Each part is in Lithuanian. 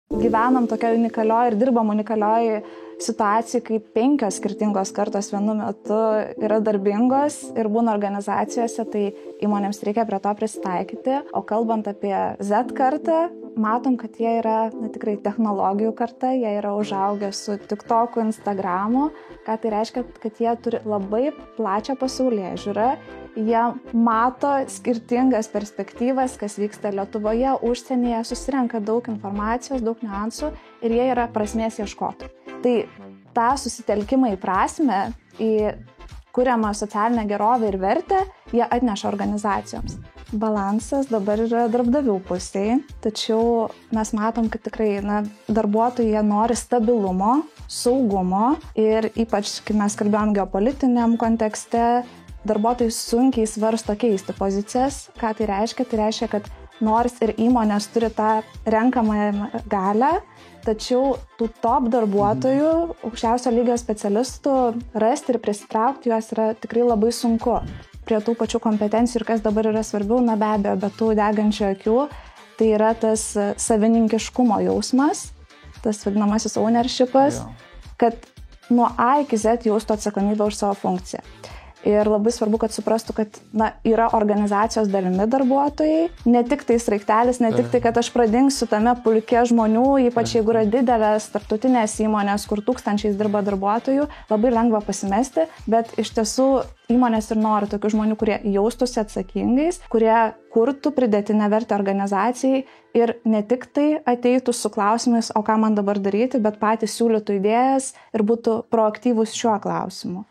Gyvenam tokia unikalioje ir dirbam unikalioje situacijai, kai 5 skirtingos kartos vienu metu yra darbingos ir būna organizacijose, tai įmonėms reikia prie to prisitaikyti. O kalbant apie Z kartą, matom, kad jie yra tikrai technologijų karta, jie yra užaugę su TikToku, Instagramu, ką tai reiškia, kad jie turi labai plačią pasaulėžiūrą, jie mato skirtingas perspektyvas, kas vyksta Lietuvoje, užsienyje, susirenka daug informacijos, daug niuansų ir jie yra prasmės ieškotojai. Tai tą susitelkimą į prasmę, į kuriamą socialinę gerovę ir vertę, jie atneša organizacijoms. Balansas dabar yra darbdavių pusėje, tačiau mes matom, kad tikrai darbuotojai nori stabilumo, saugumo ir ypač, kai mes kalbėjom geopolitiniam kontekste, darbuotojai sunkiai svarsto keisti pozicijas. Ką tai reiškia? Tai reiškia, kad nors ir įmonės turi tą renkamąją galę, tačiau tų top darbuotojų, aukščiausio lygio specialistų rasti ir prisitraukti juos yra tikrai labai sunku. Prie tų pačių kompetencijų ir kas dabar yra svarbiau, be abejo, be tų degančių akių, tai yra tas savininkiškumo jausmas, tas vadinamasis ownershipas, kad nuo A iki Z jaustų atsakomybę už savo funkciją. Ir labai svarbu, kad suprastų, kad yra organizacijos dalimi darbuotojai, ne tik tai sraigtelis, ne tik tai, kad aš pradingsiu tame pulke žmonių, ypač jeigu yra didelės tarptautinės įmonės, kur tūkstančiais dirba darbuotojų, labai lengva pasimesti, bet iš tiesų įmonės ir nori tokių žmonių, kurie jaustųsi atsakingais, kurie kurtų pridėtinę vertę organizacijai ir ne tik tai ateitų su klausimais, o ką man dabar daryti, bet patys siūlytų idėjas ir būtų proaktyvūs šiuo klausimu.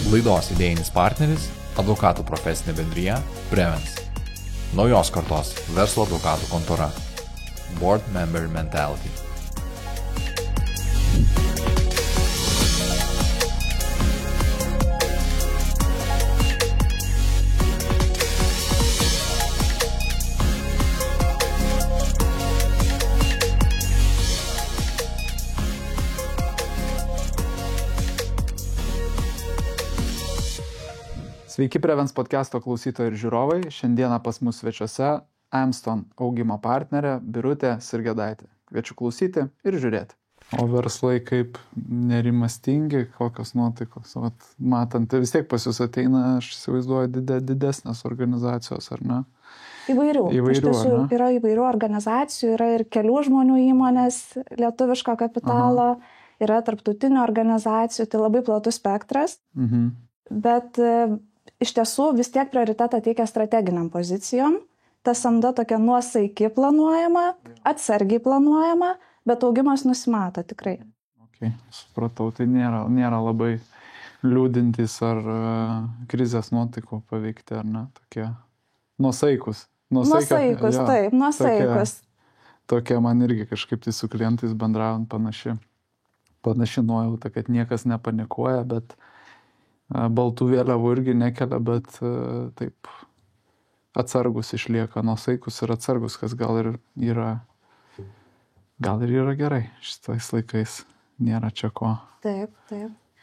Laidos idėjinis partneris – advokatų profesinė bendrija Prevens. Naujos kartos verslo advokatų kontora. Board Member Mentality. Sveiki Prevens podcast'o klausytojai ir žiūrovai. Šiandieną pas mus svečiuose Amston augimo partnerė Birutė Sirgėdaitė. Kviečiu klausyti ir žiūrėti. O verslai kaip nerimastingi, kokios nuotaikos. Matant, vis tiek pas jūs ateina, aš įsivaizduoju, didesnės organizacijos, ar ne? Įvairių. Iš tiesų yra įvairių organizacijų, yra ir kelių žmonių įmonės lietuviško kapitalo, yra tarptautinių organizacijų, tai labai platus spektras. Bet iš tiesų vis tiek prioritetą teikia strateginiam pozicijom. Ta samda tokia nuosaiki planuojama, atsargiai planuojama, bet augimas nusimato tikrai. Supratau, tai nėra labai liūdintys ar krizės nuotaikų paveikti, ar ne? Tokie nuosaikus. Nuosaikus, taip, nuosaikus. Tokia man irgi kažkaip tai su klientais bendraujant panaši nuojauta, kad niekas nepanikuoja, bet baltų vėliavų irgi nekelia, bet taip atsargus išlieka, nuosaikus ir atsargus, kas gal ir yra gerai šitais laikais. Nėra čia ko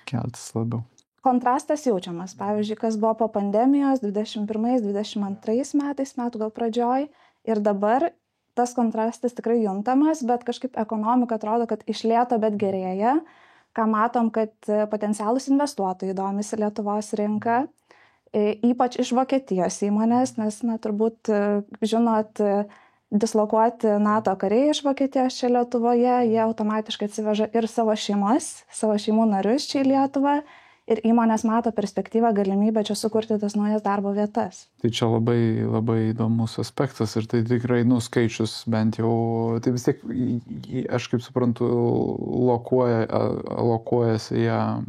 keltis labiau. Kontrastas jaučiamas. Pavyzdžiui, kas buvo po pandemijos 21-22 metų gal pradžioj ir dabar tas kontrastas tikrai juntamas, bet kažkaip ekonomika atrodo, kad iš lėto, bet gerėja. Ką matom, kad potencialūs investuotojai domisi Lietuvos rinką, ypač iš Vokietijos įmonės, nes, turbūt, žinot, dislokuoti NATO kariai iš Vokietijos čia Lietuvoje, jie automatiškai atsiveža ir savo šeimų narius čia į Lietuvą ir įmonės mato perspektyvą, galimybę čia sukurti tas naujas darbo vietas. Tai čia labai, labai įdomus aspektas ir tai tikrai skaičius bent jau, tai vis tiek, aš kaip suprantu, lokuojasi ją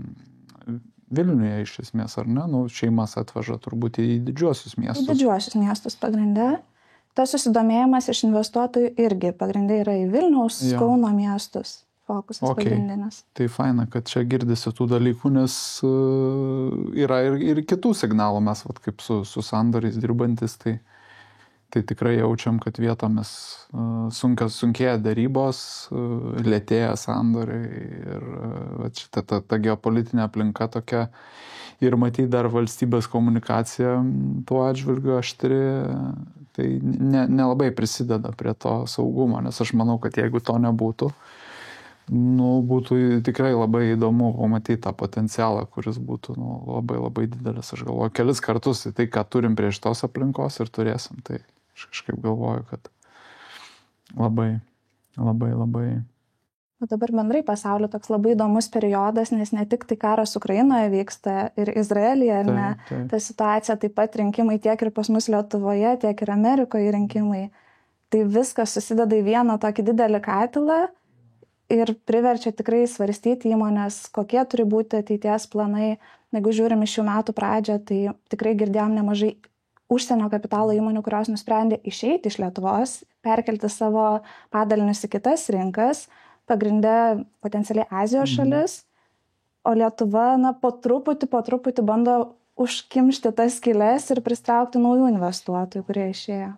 Vilniuje iš esmės, ar ne? Šeimas atveža turbūt į didžiuosius miestus. Į didžiuosius miestus pagrinde. Tas susidomėjimas iš investuotojų irgi pagrinde yra į Vilniaus, Kauno miestus. Fokusas pagrindinis. Tai faina, kad čia girdisi tų dalykų, nes yra ir kitų signalų. Mes kaip su sandoriais dirbantis, tai Tai tikrai jaučiam, kad vietomis sunkėja darybos, lėtėja sandoriai ir šita ta geopolitinė aplinka tokia ir matyti dar valstybės komunikacija tuo atžvilgiu aštri, tai nelabai prisideda prie to saugumo, nes aš manau, kad jeigu to nebūtų, būtų tikrai labai įdomu pamatyti tą potencialą, kuris būtų labai labai didelis. Aš galvoju, kelis kartus į tai, ką turim prie šitos aplinkos ir turėsim, tai aš kažkaip galvoju, kad labai. O dabar bendrai pasaulio toks labai įdomus periodas, nes ne tik tai karas Ukrainoje vyksta ir Izraelyje, ar ne? Taip. Ta situacija, taip pat rinkimai tiek ir pas mus Lietuvoje, tiek ir Amerikoje rinkimai. Tai viskas susideda į vieną tokį didelį katilą ir priverčia tikrai svarstyti įmonės, kokie turi būti ateities planai. Jeigu žiūrim iš šių metų pradžią, tai tikrai girdėjom nemažai užsienio kapitalo įmonių, kurios nusprendė išeiti iš Lietuvos, perkelti savo padalinius į kitas rinkas, pagrinde potencialiai Azijos šalis, o Lietuva po truputį bando užkimšti tas skyles ir pristraukti naujų investuotojų, kurie išėjo.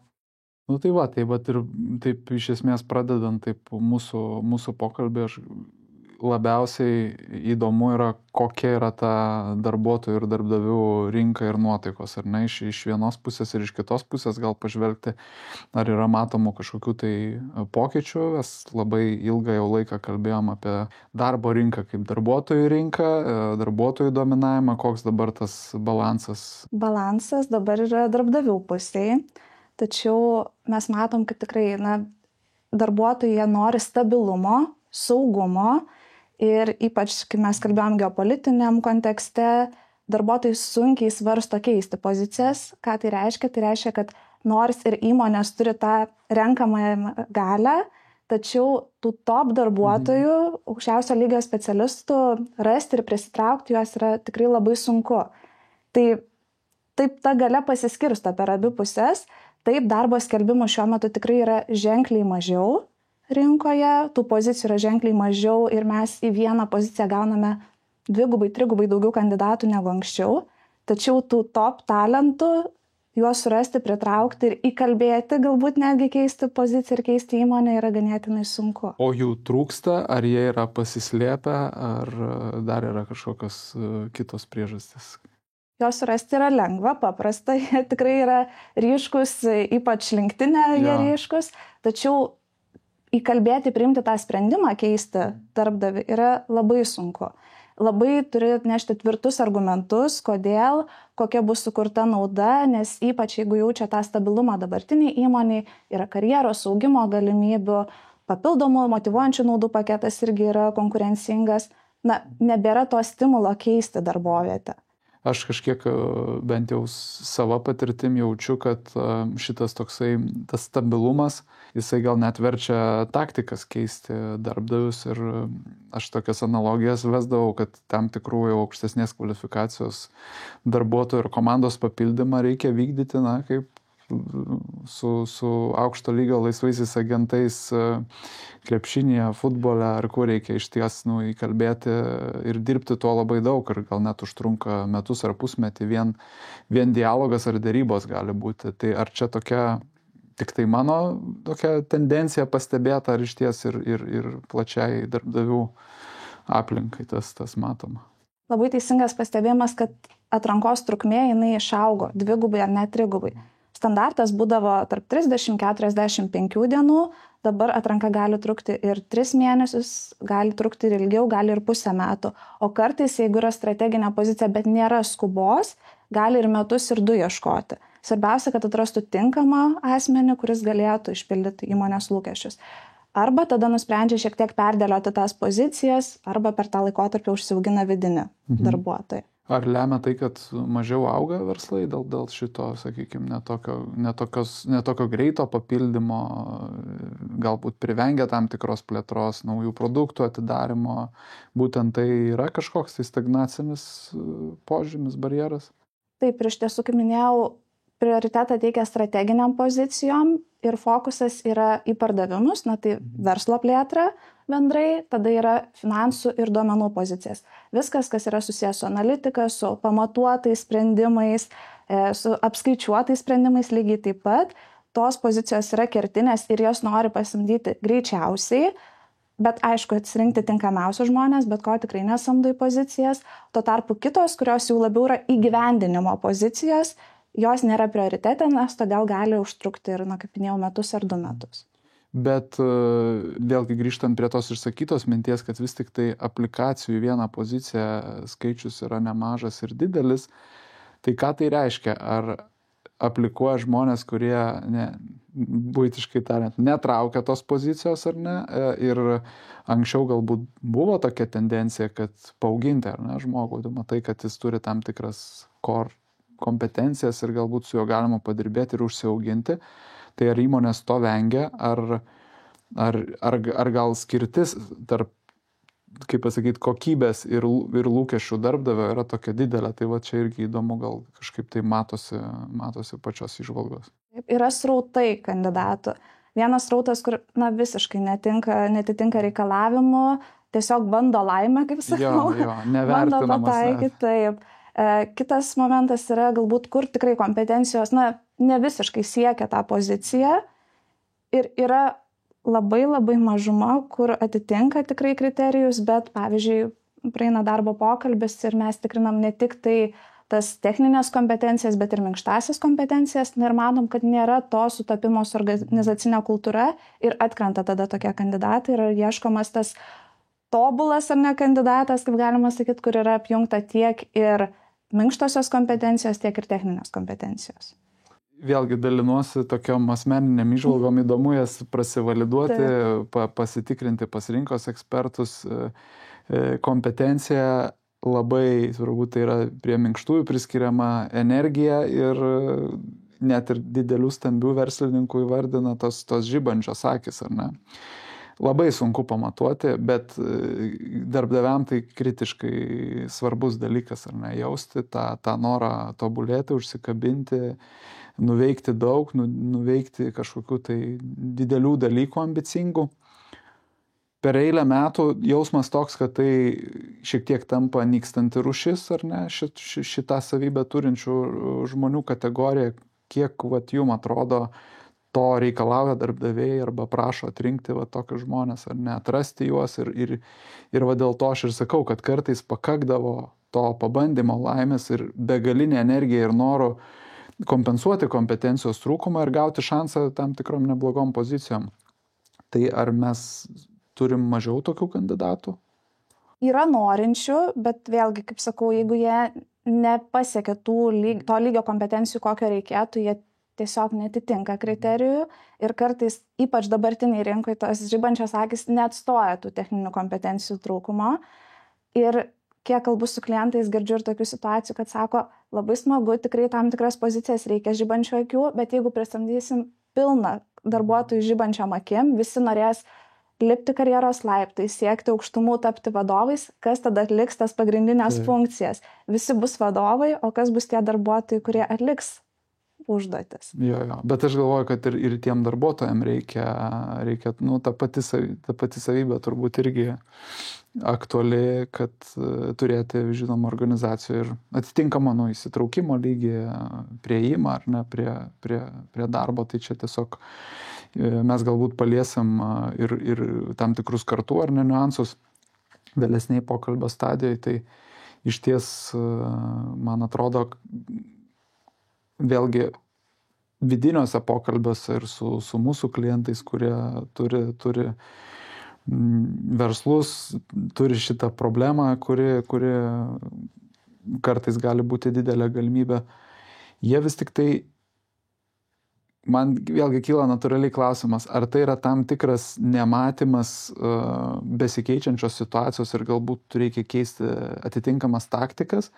Tai ir taip iš esmės pradedant taip mūsų pokalbį, aš labiausiai įdomu yra, kokia yra ta darbuotojų ir darbdavių rinka ir nuotaikos, ar ne, iš vienos pusės ir iš kitos pusės gal pažvelgti, ar yra matomų kažkokių tai pokyčių. Mes labai ilgą jau laiką kalbėjom apie darbo rinką kaip darbuotojų rinką, darbuotojų dominavimą, koks dabar tas balansas. Balansas dabar yra darbdavių pusėje, tačiau mes matom, kad tikrai darbuotojai nori stabilumo, saugumo. Ir ypač, kai mes kalbėjom geopolitiniam kontekste, darbuotojai sunkiai svarsto keisti pozicijas. Ką tai reiškia? Tai reiškia, kad nors ir įmonės turi tą renkamąją galę, tačiau tų top darbuotojų, aukščiausio lygio specialistų rasti ir prisitraukti juos yra tikrai labai sunku. Tai taip ta galia pasiskirsto per abi pusės. Taip, darbo skelbimų šiuo metu tikrai yra ženkliai mažiau rinkoje, tų pozicijų yra ženkliai mažiau ir mes į vieną poziciją gauname 2-3 daugiau kandidatų negu anksčiau. Tačiau tų top talentų, juos surasti, pritraukti ir įkalbėti, galbūt netgi keisti poziciją ir keisti įmonę yra ganėtinai sunku. O jų trūksta, ar jie yra pasislėpę, ar dar yra kažkokios kitos priežastys? Jos surasti yra lengva, paprasta, jie tikrai yra ryškus, ypač LinkedIn'e jie ryškus, tačiau įkalbėti, priimti tą sprendimą, keisti darbdavį yra labai sunku. Labai turi nešti tvirtus argumentus, kodėl, kokia bus sukurta nauda, nes ypač jeigu jaučia tą stabilumą dabartiniai įmoniai, yra karjeros augimo galimybių, papildomų motyvuojančių naudų paketas irgi yra konkurencingas, nebėra to stimulo keisti darbovietę. Aš kažkiek bent jau savo patirtim jaučiu, kad šitas toksai, tas stabilumas, jisai gal net verčia taktikas keisti darbdavius ir aš tokias analogijas vesdavau, kad tam tikrų jau aukštesnės kvalifikacijos darbuotojų ir komandos papildymą reikia vykdyti, kaip su aukšto lygio laisvaisiais agentais krepšinėje, futbole, ar kur reikia išties įkalbėti ir dirbti tuo labai daug ir gal net užtrunka metus ar pusmetį, vien dialogas ar darybos gali būti. Tai ar čia tokia, tik tai mano tokia tendencija pastebėta, ar išties ir plačiai darbdavių aplinkai tas matoma? Labai teisingas pastebėjimas, kad atrankos trukmė jinai išaugo 2 ar net 3. Standartas būdavo tarp 30-45 dienų, dabar atranka gali trukti ir 3 mėnesius, gali trukti ir ilgiau, gali ir pusę metų. O kartais, jeigu yra strateginė pozicija, bet nėra skubos, gali ir metus ir 2 ieškoti. Svarbiausia, kad atrastų tinkamą asmenį, kuris galėtų išpildyti įmonės lūkesčius. Arba tada nusprendžia šiek tiek perdėlioti tas pozicijas, arba per tą laikotarpį užsiaugina vidinį darbuotoją. Ar lemia tai, kad mažiau auga verslai dėl šito, sakykime, netokio greito papildymo, galbūt privengia tam tikros plėtros, naujų produktų atidarimo, būtent tai yra kažkoks tai stagnacinis požymis, barjeras? Taip, ir iš tiesų, kaip minėjau, prioritetą teikia strateginiam pozicijom ir fokusas yra į pardavimus, tai verslo plėtrą bendrai, tada yra finansų ir duomenų pozicijas. Viskas, kas yra susijęs su analitika, su pamatuotais sprendimais, su apskaičiuotais sprendimais lygiai taip pat, tos pozicijos yra kertinės ir jas nori pasamdyti greičiausiai, bet aišku, atsirinkti tinkamiausius žmonės, bet ko tikrai nesamdo į pozicijas. Tuo tarpu kitos, kurios jau labiau yra įgyvendinimo pozicijos, jos nėra prioritetinės, todėl gali užtrukti ir, kaip minėjau, metus ar 2 metus. Bet vėlgi grįžtant prie tos išsakytos minties, kad vis tik tai aplikacijų į vieną poziciją skaičius yra nemažas ir didelis, tai ką tai reiškia? Ar aplikuoja žmonės, kurie, buitiškai tariant, netraukia tos pozicijos ar ne? Ir anksčiau galbūt buvo tokia tendencija, kad paauginti ar ne žmogų, matai, kad jis turi tam tikras core kompetencijas ir galbūt su juo galima padirbėti ir užsiauginti. Tai ar įmonės to vengia, ar gal skirtis tarp, kaip pasakyti, kokybės ir lūkesčių darbdavio yra tokia didelė. Tai va čia irgi įdomu, gal kažkaip tai matosi pačios įžvalgos. Yra srautai kandidatų. Vienas srautas, kur visiškai netitinka reikalavimų, tiesiog bando laimę, kaip sakau. Nevertinamas. Bando pataikyti, taip. Kitas momentas yra galbūt, kur tikrai kompetencijos, ne visiškai siekia tą poziciją ir yra labai mažuma, kur atitinka tikrai kriterijus, bet pavyzdžiui, praeina darbo pokalbis ir mes tikrinam ne tik tai tas techninės kompetencijas, bet ir minkštasias kompetencijas ir manom, kad nėra to sutapimo su organizacinė kultūra ir atkrenta tada tokie kandidatai ir ieškomas tas tobulas ar ne kandidatas, kaip galima sakyti, kur yra apjungta tiek ir minkštosios kompetencijos, tiek ir techninės kompetencijos. Vėlgi dalinuosi tokiom asmeniniam įžvalgom, įdomu jas prasivaliduoti, pasitikrinti pas rinkos ekspertus. Kompetencija labai, turbūt tai yra prie minkštųjų priskiriama energija ir net ir didelių stambių verslininkų įvardina tos žibančios akys, ar ne? Labai sunku pamatuoti, bet darbdaviam tai kritiškai svarbus dalykas, ar ne, jausti tą norą tobulėti, užsikabinti, nuveikti daug, nuveikti kažkokių tai didelių dalykų ambicingų. Per eilę metų jausmas toks, kad tai šiek tiek tampa nykstanti rūšis, ar ne, šitą savybę turinčių žmonių kategorija, kiek jum atrodo, to reikalauja darbdaviai arba prašo atrinkti tokius žmonės, ar ne, atrasti juos ir dėl to aš ir sakau, kad kartais pakakdavo to pabandymo laimės ir begalinė energija ir noro kompensuoti kompetencijos trūkumą ir gauti šansą tam tikrom neblogom pozicijom. Tai ar mes turim mažiau tokių kandidatų? Yra norinčių, bet vėlgi, kaip sakau, jeigu jie nepasiekia to lygio kompetencijų, kokio reikėtų, jie tiesiog netitinka kriterijų ir kartais, ypač dabartiniai rinkoje, tos žibančios akys neatstoja tų techninių kompetencijų trūkumo. Ir kiek kalbu su klientais, girdžiu ir tokių situacijų, kad sako, labai smagu, tikrai tam tikras pozicijas reikia žibančių akių, bet jeigu prisamdysim pilną darbuotojų žibančiom akim, visi norės lipti karjeros laiptais, siekti aukštumų, tapti vadovais, kas tada atliks tas pagrindinės funkcijas. Visi bus vadovai, o kas bus tie darbuotojai, kurie atliks užduotis. Jo, bet aš galvoju, kad ir tiem darbuotojams reikia ta pati savybė turbūt irgi aktuali, kad turėti, žinoma, organizacijoje ir atitinkamą įsitraukimo lygį, prieimą ar ne prie darbo, tai čia tiesiog mes galbūt paliesim ir tam tikrus kartų ar ne niuansus vėlesniai pokalbio stadijoje, tai iš ties, man atrodo, vėlgi vidiniuose pokalbiuose ir su mūsų klientais, kurie turi verslus, turi šitą problemą, kuri kartais gali būti didelė galimybė, jie vis tik tai, man vėlgi kyla natūraliai klausimas, ar tai yra tam tikras nematymas besikeičiančios situacijos ir galbūt reikia keisti atitinkamas taktikas.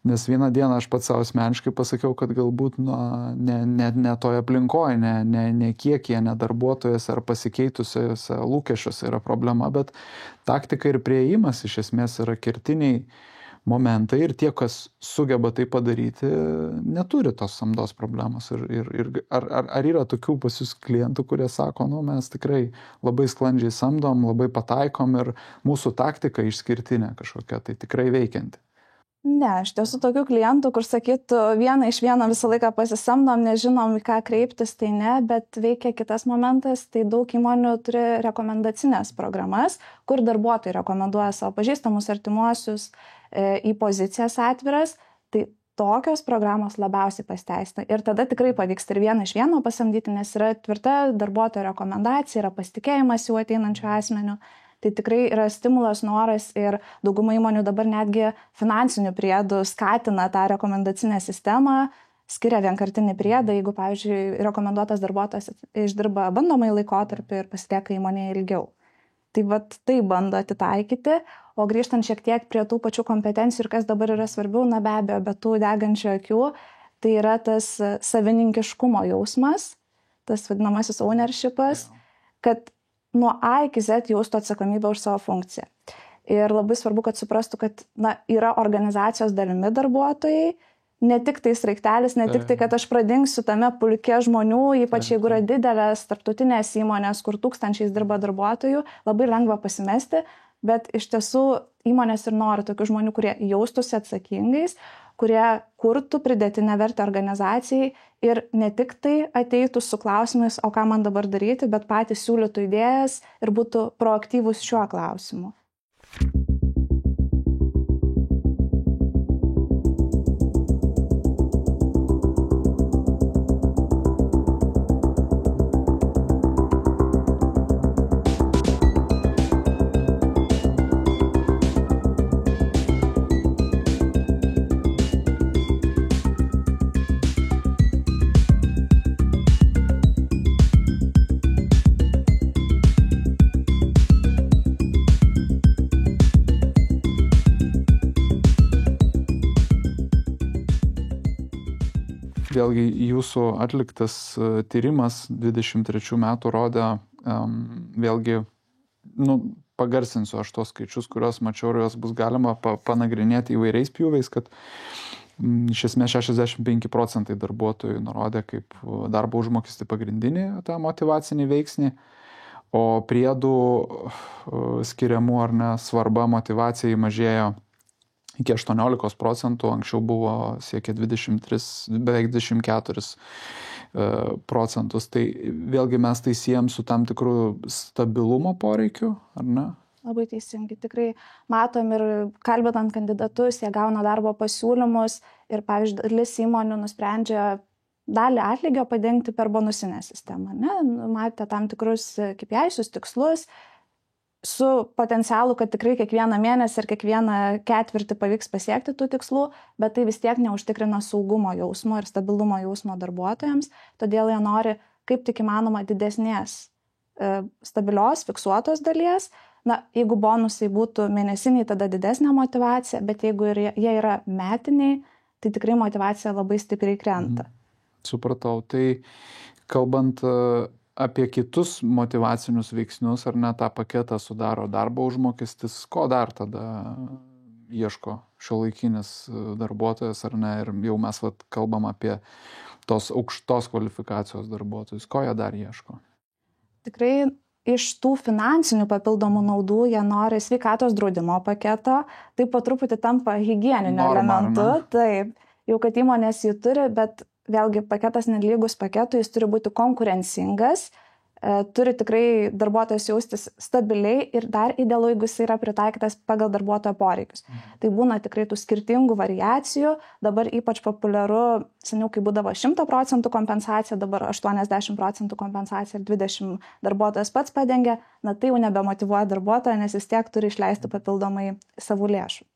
Nes vieną dieną aš pats savo asmeniškai pasakiau, kad galbūt ne toje aplinkoje, ne kiekyje, ne darbuotojas ar pasikeitusiose lūkesčiuose yra problema, bet taktika ir priėjimas iš esmės yra kertiniai momentai ir tie, kas sugeba tai padaryti, neturi tos samdos problemos. Ar yra tokių pas jūs klientų, kurie sako, mes tikrai labai sklandžiai samdom, labai pataikom ir mūsų taktika išskirtinė kažkokia, tai tikrai veikianti? Ne, iš tiesų tokių klientų, kur sakytų, vieną iš vieno visą laiką pasisamdom, nežinom, į ką kreiptis, tai ne, bet veikia kitas momentas, tai daug įmonių turi rekomendacinės programas, kur darbuotojai rekomenduoja savo pažįstamus artimuosius į pozicijas atviras, tai tokios programos labiausiai pasteisina. Ir tada tikrai pavyks ir vieną iš vieno pasamdyti, nes yra tvirta darbuotojo rekomendacija, yra pasitikėjimas jau ateinančių asmenių. Tai tikrai yra stimulas, noras ir dauguma įmonių dabar netgi finansinių priedų skatina tą rekomendacinę sistemą, skiria vienkartinį priedą, jeigu, pavyzdžiui, rekomenduotas darbuotojas išdirba bandomąjį laikotarpį ir pasilieka įmonėje ilgiau. Tai tai bando atitaikyti, o grįžtant šiek tiek prie tų pačių kompetencijų ir kas dabar yra svarbiau, na be abejo, be tų degančių akių, tai yra tas savininkiškumo jausmas, tas vadinamasis ownershipas, kad nuo A iki Z jaustų atsakomybę už savo funkciją. Ir labai svarbu, kad suprastų, kad yra organizacijos dalimi darbuotojai, ne tik tai sraigtelis, ne tik tai, kad aš pradingsiu tame pulke žmonių, ypač jeigu yra didelės tarptautinės įmonės, kur tūkstančiais dirba darbuotojų, labai lengva pasimesti, bet iš tiesų įmonės ir nori tokių žmonių, kurie jaustųsi atsakingais, kurie kurtų pridėtinę vertę organizacijai ir ne tik tai ateitų su klausimais, o ką man dabar daryti, bet patys siūlytų idėjas ir būtų proaktyvūs šiuo klausimu. Vėlgi jūsų atliktas tyrimas 23 metų rodė, vėlgi, pagarsinsiu aš tos skaičius, kuriuos mačiau, ir juos bus galima panagrinėti įvairiais pjūviais, kad iš esmės 65% darbuotojų nurodė kaip darbo užmokestį pagrindinį tą motyvacinį veiksnį, o priedų skiriamų ar ne svarba motyvacijai mažėjo iki 18%, anksčiau buvo siekia 23, beveik 24%. Tai vėlgi mes tai siejam su tam tikrų stabilumo poreikiu, ar ne? Labai teisingai. Tikrai matom ir kalbinant kandidatus, jie gauna darbo pasiūlymus ir, pavyzdžiui, dalis įmonių nusprendžia dalį atlygio padengti per bonusinę sistemą. Matė tam tikrus KPI'us, tikslus, su potencialu, kad tikrai kiekvieną mėnesį ir kiekvieną ketvirtį pavyks pasiekti tų tikslų, bet tai vis tiek neužtikrina saugumo jausmo ir stabilumo jausmo darbuotojams, todėl jie nori kaip tik įmanoma didesnės stabilios, fiksuotos dalies. Jeigu bonusai būtų mėnesiniai, tada didesnė motyvacija, bet jeigu jie yra metiniai, tai tikrai motyvacija labai stipriai krenta. Supratau. Tai kalbant apie kitus motyvacinius veiksnius, ar ne, tą paketą sudaro darbo užmokestis, ko dar tada ieško šiuolaikinis darbuotojas, ar ne, ir jau mes kalbam apie tos aukštos kvalifikacijos darbuotojus, ko jie dar ieško? Tikrai iš tų finansinių papildomų naudų jie nori sveikatos draudimo paketo, tai po truputį tampa higieniniu elementu, taip, jau kad įmonės jį turi, bet vėlgi paketas nelygus paketui, jis turi būti konkurencingas, turi tikrai darbuotojas jaustis stabiliai ir dar idealu, jeigu jis yra pritaikytas pagal darbuotojo poreikius. Tai būna tikrai tų skirtingų variacijų, dabar ypač populiaru, seniau kai būdavo 100% kompensacija, dabar 80% kompensacija ir 20% darbuotojas pats padengia, tai jau nebemotyvuoja darbuotoją, nes jis tiek turi išleisti papildomai savų lėšų.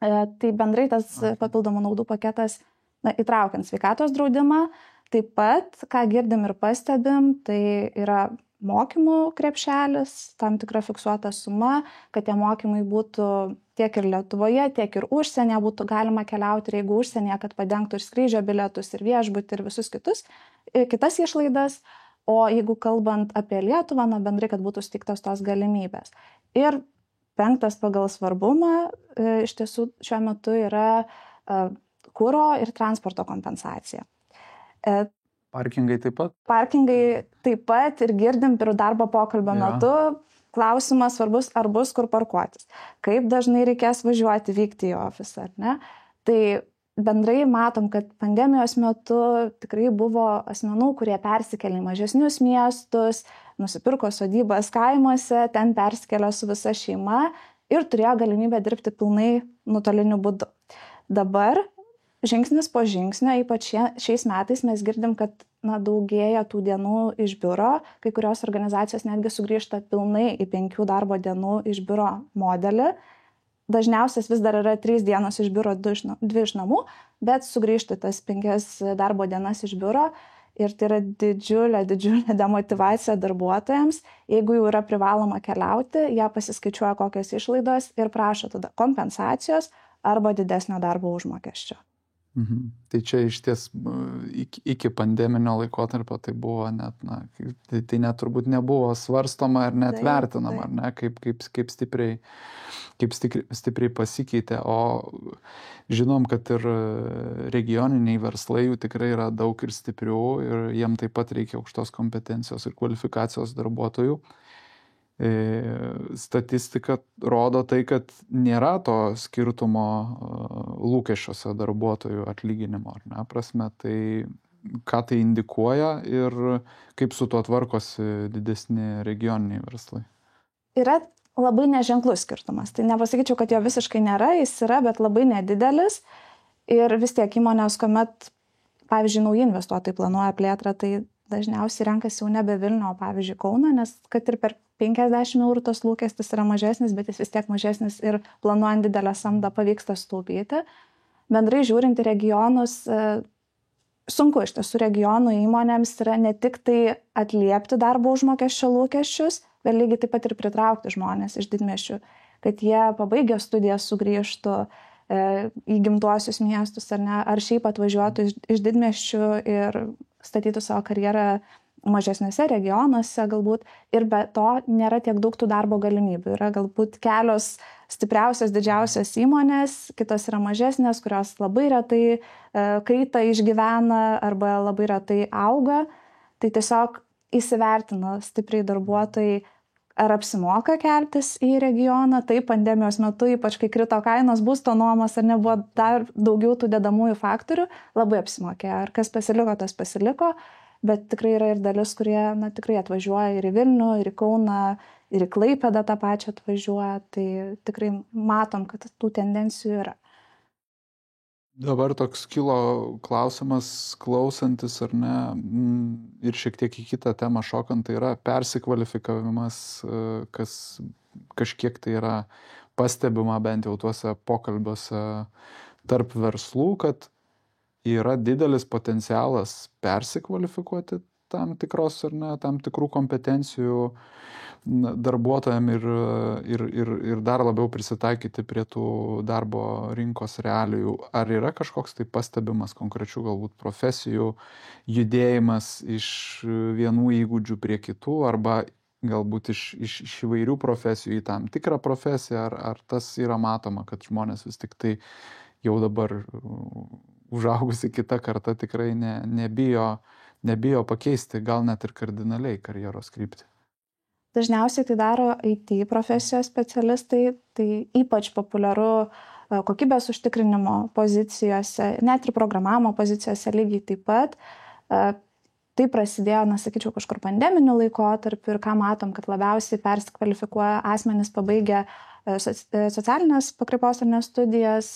Tai bendrai tas papildomų naudų paketas įtraukiant sveikatos draudimą, taip pat, ką girdim ir pastebim, tai yra mokymų krepšelis, tam tikra fiksuota suma, kad tie mokymai būtų tiek ir Lietuvoje, tiek ir užsienyje, būtų galima keliauti ir jeigu užsienyje, kad padengtų ir skrydžio bilietus, ir viešbutį, ir visus kitas išlaidas, o jeigu kalbant apie Lietuvą, bendrai, kad būtų suteiktos tos galimybės. Ir 5 pagal svarbumą iš tiesų šiuo metu yra kuro ir transporto kompensacija. Parkingai taip pat? Parkingai taip pat ir girdim per darbo pokalbio metu, klausimas svarbus, ar bus kur parkuotis, kaip dažnai reikės važiuoti, vykti į ofisą, ar ne. Tai bendrai matom, kad pandemijos metu tikrai buvo asmenų, kurie persikėlė į mažesnius miestus, nusipirko sodybas kaimuose, ten persikėlė su visa šeima ir turėjo galimybę dirbti pilnai nuotoliniu būdu. Dabar žingsnis po žingsnio, ypač šiais metais mes girdim, kad daugėja tų dienų iš biuro, kai kurios organizacijos netgi sugrįžta pilnai į 5 darbo dienų iš biuro modelį. Dažniausias vis dar yra 3 dienos iš biuro, 2 iš namų, bet sugrįžti tas 5 darbo dienas iš biuro ir tai yra didžiulė demotyvacija darbuotojams. Jeigu jau yra privaloma keliauti, jie pasiskaičiuoja kokios išlaidos ir prašo tada kompensacijos arba didesnio darbo užmokesčio. Tai čia iš ties iki pandeminio laikotarpio tai buvo net, tai net turbūt nebuvo svarstoma ir net vertinama, ar ne, kaip stipriai pasikeitė, o žinom, kad ir regioniniai verslai jų tikrai yra daug ir stiprių ir jiem taip pat reikia aukštos kompetencijos ir kvalifikacijos darbuotojų. Statistika rodo tai, kad nėra to skirtumo lūkesčiuose darbuotojų atlyginimo, ar ne, prasme, tai ką tai indikuoja ir kaip su tuo tvarkosi didesni regioniniai verslai? Yra labai neženklus skirtumas, tai nepasakyčiau, kad jo visiškai nėra, jis yra, bet labai nedidelis ir vis tiek įmonės, kuomet, pavyzdžiui, nauji investuotojai planuoja plėtrą, tai dažniausiai renkasi jau nebe Vilnių, o pavyzdžiui Kauną, nes kad ir per 50 eurų tas lūkestis yra mažesnis, bet jis vis tiek mažesnis ir planuojant didelę samdą pavyksta sutaupyti. Bendrai žiūrint į regionus, sunku iš tiesų regionų įmonėms yra ne tik tai atliepti darbo užmokesčio lūkesčius, bet lygiai taip pat ir pritraukti žmonės iš didmiesčių, kad jie pabaigę studijas sugrįžtų į gimtuosius miestus ar šiaip atvažiuotų iš didmiesčių ir statytų savo karjerą mažesniuose regionuose galbūt. Ir be to nėra tiek daug tų darbo galimybių. Yra galbūt kelios stipriausios, didžiausios įmonės, kitos yra mažesnės, kurios labai retai kaitą išgyvena arba labai retai auga. Tai tiesiog įsivertina stipriai darbuotojai, ar apsimoka keltis į regioną. Taip, pandemijos metu, ypač kai krito kainos, būsto nuomos, ar nebuvo dar daugiau tų dedamųjų faktorių, labai apsimokėjo. Ar kas pasiliko, tas pasiliko, bet tikrai yra ir dalis, kurie tikrai atvažiuoja ir į Vilnių, ir į Kauną, ir į Klaipėdą tą pačią atvažiuoja. Tai tikrai matom, kad tų tendencijų yra. Dabar toks kilo klausimas, klausantis ar ne, ir šiek tiek į kitą temą šokant, tai yra persikvalifikavimas, kas kažkiek tai yra pastebima bent jau tuose pokalbiuose tarp verslų, kad yra didelis potencialas persikvalifikuoti tam tikros ar ne, tam tikrų kompetencijų darbuotojam ir dar labiau prisitaikyti prie tų darbo rinkos realijų. Ar yra kažkoks tai pastebimas konkrečių galbūt profesijų judėjimas iš vienų įgūdžių prie kitų arba galbūt iš įvairių profesijų į tam tikrą profesiją, ar tas yra matoma, kad žmonės vis tik tai jau dabar užaugusi kita karta tikrai nebijo pakeisti, gal net ir kardinaliai karjeros kryptį? Dažniausiai tai daro IT profesijos specialistai, tai ypač populiaru kokybės užtikrinimo pozicijose, net ir programavimo pozicijose lygiai taip pat. Tai prasidėjo, sakyčiau, kažkur pandeminiu laikotarpiu ir ką matom, kad labiausiai persikvalifikuoja asmenys pabaigę socialinės pakraipos ar ne studijas,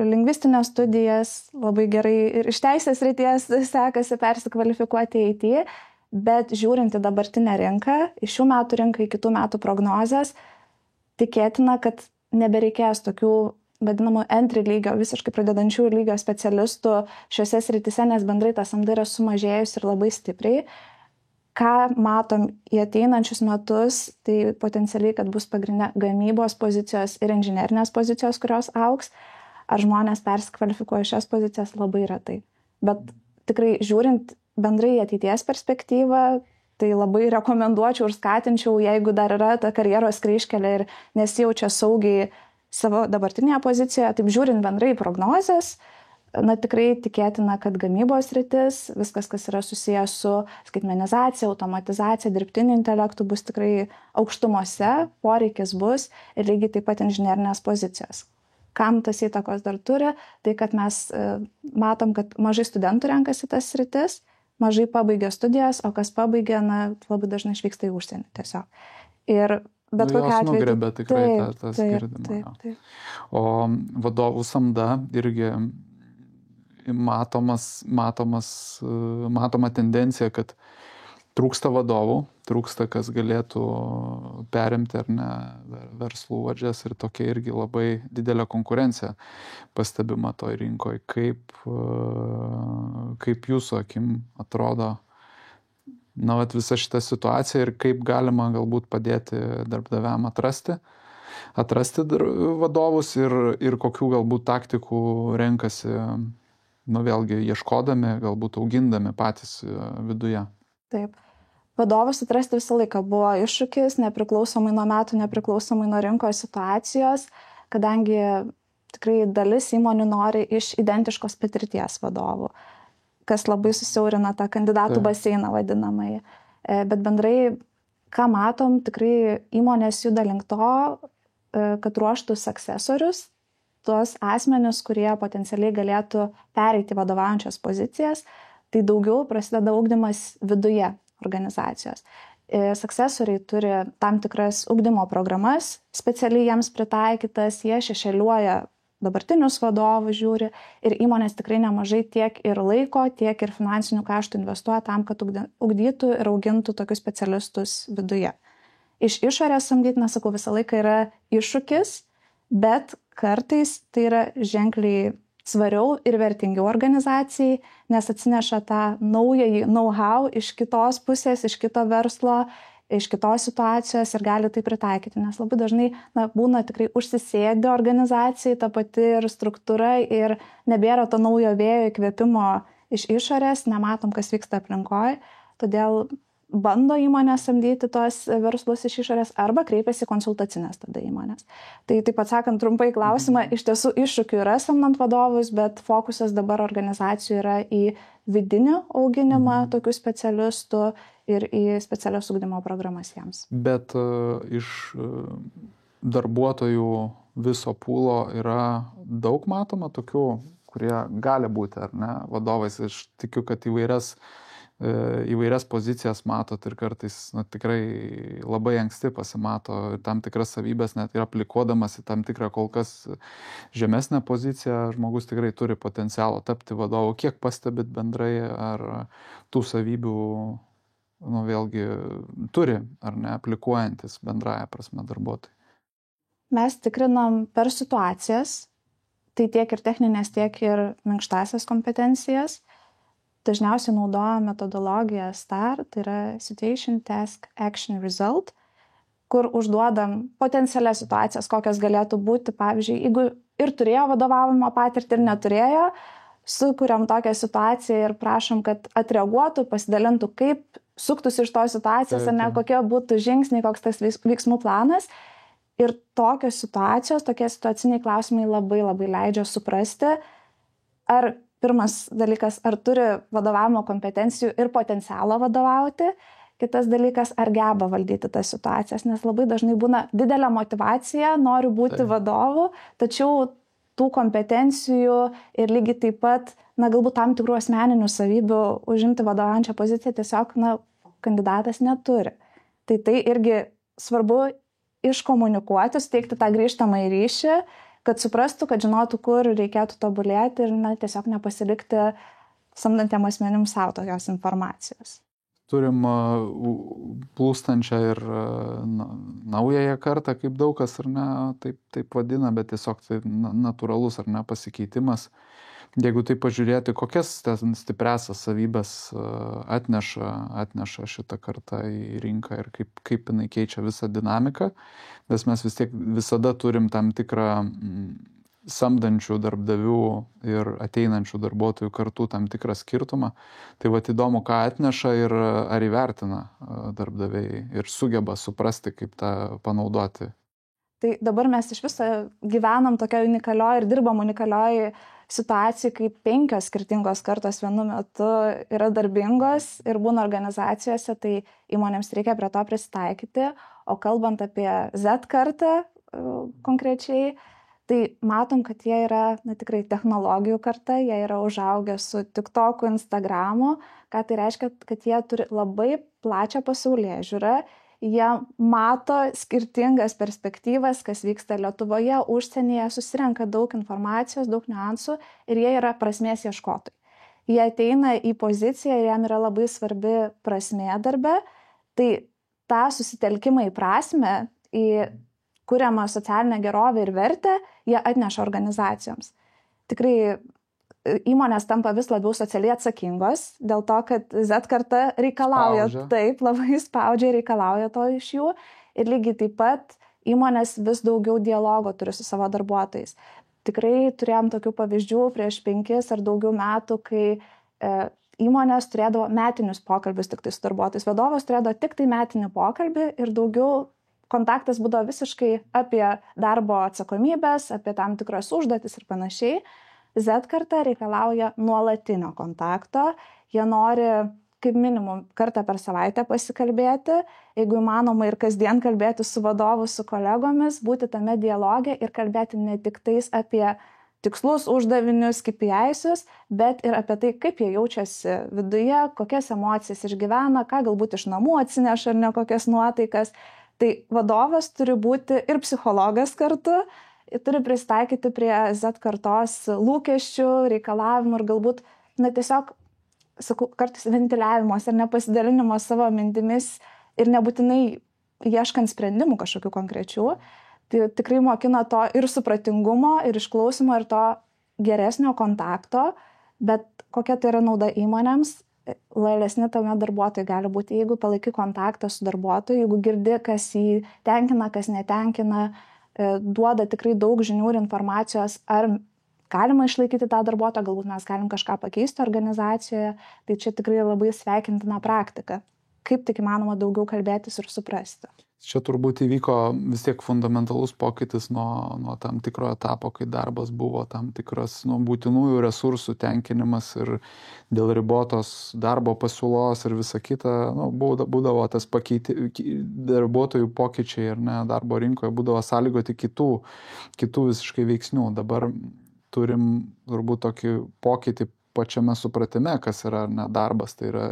lingvistinės studijas, labai gerai ir iš teisės srities sekasi persikvalifikuoti į IT. Bet žiūrint į dabartinę rinką, iš šių metų rinką į kitų metų prognozes, tikėtina, kad nebereikės tokių vadinamų entry lygio, visiškai pradedančių lygio specialistų šiuose srityse, nes bendrai ta samda yra sumažėjus ir labai stipriai. Ką matom į ateinančius metus, tai potencialiai, kad bus pagrindinė gamybos pozicijos ir inžinerinės pozicijos, kurios augs. Ar žmonės persikvalifikuoja šias pozicijas? Labai retai. Bet tikrai žiūrint bendrai ateities perspektyvą, tai labai rekomenduočiau ir skatinčiau, jeigu dar yra ta karjeros kryžkelė ir nesijaučia saugiai savo dabartinėje pozicijoje, taip žiūrint bendrai prognozes, tikrai tikėtina, kad gamybos sritis, viskas, kas yra susijęs su skaitmenizacija, automatizacija, dirbtiniu intelektu bus tikrai aukštumose, poreikis bus ir lygiai taip pat inžinerinės pozicijos. Kam tas įtakos dar turi, tai kad mes matom, kad mažai studentų renkasi tas sritis, mažai pabaigia studijas, o kas pabaigia, labai dažnai išvyksta į užsienį tiesiog. Ir bet kokiu atveju. Nugrebė tikrai tą skirdimą. O vadovų samda irgi matoma tendencija, kad trūksta vadovų, trūksta, kas galėtų perimti ar ne verslų vadžias ir tokia irgi labai didelė konkurencija pastebima toj rinkoje. Kaip jūsų akim atrodo visa šita situacija ir kaip galima galbūt padėti darbdaviam atrasti vadovus ir kokių galbūt taktikų renkasi, vėlgi ieškodami, galbūt augindami patys viduje. Taip. Vadovus atrasti visą laiką buvo iššūkis, nepriklausomai nuo metų, nepriklausomai nuo rinkos situacijos, kadangi tikrai dalis įmonių nori iš identiškos patirties vadovų, kas labai susiaurina tą kandidatų baseiną vadinamai. Bet bendrai, ką matom, tikrai įmonės juda link to, kad ruoštų successorius, tuos asmenius, kurie potencialiai galėtų pereiti vadovaujančias pozicijas, tai daugiau prasideda ugdymas viduje organizacijos. Successoriai turi tam tikras ugdymo programas, specialiai jiems pritaikytas, jie šešėliuoja dabartinius vadovus, žiūri ir įmonės tikrai nemažai tiek ir laiko, tiek ir finansinių kaštų investuoja tam, kad ugdytų ir augintų tokius specialistus viduje. Iš išorės samdyti, nesakau, visą laiką yra iššūkis, bet kartais tai yra ženkliai svariau ir vertingiau organizacijai, nes atsineša tą naująjį know-how iš kitos pusės, iš kito verslo, iš kitos situacijos ir gali tai pritaikyti, nes labai dažnai būna tikrai užsisėdę organizacijai, ta pati ir struktūra ir nebėra to naujo vėjo įkvėpimo iš išorės, nematom, kas vyksta aplinkoje, todėl bando įmonės samdyti tos verslus iš išorės arba kreipiasi konsultacinės tada įmonės. Tai taip atsakant trumpai klausimą, iš tiesų iššūkių yra samdant vadovus, bet fokusas dabar organizacijų yra į vidinį auginimą tokių specialistų ir į specialias ugdymo programas jiems. Bet iš darbuotojų viso pūlo yra daug matoma tokių, kurie gali būti, ar ne, vadovais. Aš tikiu, kad įvairias pozicijas matot ir kartais tikrai labai anksti pasimato tam tikras savybės, net ir aplikuodamas į tam tikrą kol kas žemesnę poziciją, žmogus tikrai turi potencialo tapti vadovu. Kiek pastebit bendrai, ar tų savybių vėlgi turi, ar ne, aplikuojantis bendraja prasme darbuotojai? Mes tikrinam per situacijas, tai tiek ir techninės, tiek ir minkštasias kompetencijas. Dažniausiai naudoja metodologiją STAR, tai yra Situation, Task, Action, Result, kur užduodam potencialias situacijas, kokios galėtų būti. Pavyzdžiui, jeigu ir turėjo vadovavimo patirtį ir neturėjo, sukuriam tokią situaciją ir prašom, kad atreaguotų, pasidalintų, kaip suktųsi iš tos situacijos, ar ne, kokie būtų žingsniai, koks tas veiksmų planas. Ir tokios situacijos, tokie situaciniai klausimai labai labai leidžia suprasti, ar pirmas dalykas, ar turi vadovavimo kompetencijų ir potencialo vadovauti. Kitas dalykas, ar geba valdyti tas situacijas, nes labai dažnai būna didelė motyvacija, noriu būti vadovu, tačiau tų kompetencijų ir lygiai taip pat, galbūt tam tikrų asmeninių savybių užimti vadovaujančią poziciją tiesiog, kandidatas neturi. Tai irgi svarbu iškomunikuoti, suteikti tą grįžtamą ryšį, kad suprastų, kad žinotų, kur reikėtų tobulėti ir tiesiog nepasilikti samdantiem asmenim savo tokios informacijos. Turim plūstančią ir naująją kartą, kaip daug kas, ar ne, taip vadina, bet tiesiog tai natūralus, ar ne, pasikeitimas. Jeigu tai pažiūrėti, kokias stipriasias savybės atneša šitą kartą į rinką ir kaip jinai keičia visą dinamiką, nes mes vis tiek visada turim tam tikrą samdančių darbdavių ir ateinančių darbuotojų kartų tam tikrą skirtumą. Tai įdomu, ką atneša ir ar įvertina darbdaviai ir sugeba suprasti, kaip tą panaudoti. Tai dabar mes iš viso gyvenam tokioj unikalioj ir dirbam unikalioj situacijų, kai 5 skirtingos kartos vienu metu yra darbingos ir būna organizacijose, tai įmonėms reikia prie to prisitaikyti. O kalbant apie Z kartą konkrečiai, tai matom, kad jie yra tikrai technologijų karta, jie yra užaugę su TikTok'u, Instagram'u, ką tai reiškia, kad jie turi labai plačią pasaulėžiūrą, jie mato skirtingas perspektyvas, kas vyksta Lietuvoje, užsienyje, susirenka daug informacijos, daug niuansų ir jie yra prasmės ieškotojai. Jie ateina į poziciją ir jam yra labai svarbi prasmė darbe, tai tą susitelkimą į prasmę, į kuriamą socialinę gerovę ir vertę, jie atneša organizacijoms. Tikrai įmonės tampa vis labiau socialiai atsakingos, dėl to, kad Z karta reikalauja, taip, labai spaudžia ir reikalauja to iš jų. Ir lygiai taip pat įmonės vis daugiau dialogo turi su savo darbuotojais. Tikrai turėjom tokių pavyzdžių prieš 5 ar daugiau metų, kai įmonės turėdavo metinius pokalbius tik tai su darbuotojais. Vadovas turėdavo tik tai metinį pokalbį ir daugiau kontaktas būdavo visiškai apie darbo atsakomybės, apie tam tikras užduotis ir panašiai. Z karta reikalauja nuolatinio kontakto, jie nori kaip minimum kartą per savaitę pasikalbėti, jeigu įmanoma ir kasdien kalbėti su vadovu, su kolegomis, būti tame dialoge ir kalbėti ne tik tais apie tikslus, uždavinius, KPI'sus, bet ir apie tai, kaip jie jaučiasi viduje, kokias emocijas išgyvena, ką galbūt iš namų atsineša ar ne kokias nuotaikas. Tai vadovas turi būti ir psichologas kartu, turi pristaikyti prie Z kartos lūkesčių, reikalavimų ir galbūt, tiesiog, sakau, kartais ventiliavimas ir nepasidalinimas savo mintimis ir nebūtinai ieškant sprendimų kažkokių konkrečių. Tai tikrai mokina to ir supratingumo, ir išklausimo, ir to geresnio kontakto, bet kokia tai yra nauda įmonėms, lojalesni tame darbuotojai gali būti, jeigu palaikai kontaktą su darbuotoju, jeigu girdi, kas jį tenkina, kas netenkina, duoda tikrai daug žinių ir informacijos, ar galima išlaikyti tą darbuotoją, galbūt mes galim kažką pakeisti organizacijoje, tai čia tikrai labai sveikintina praktika. Kaip tik įmanoma daugiau kalbėtis ir suprasti. Čia turbūt įvyko vis tiek fundamentalus pokytis nuo tam tikro etapo, kai darbas buvo tam tikras būtinųjų resursų tenkinimas ir dėl ribotos darbo pasiūlos ir visa kita, būdavo tas darbuotojų pokyčiai ir darbo rinkoje būdavo sąlygoti kitų visiškai veiksnių. Dabar turim turbūt tokį pokytį pačiame supratime, kas yra darbas, tai yra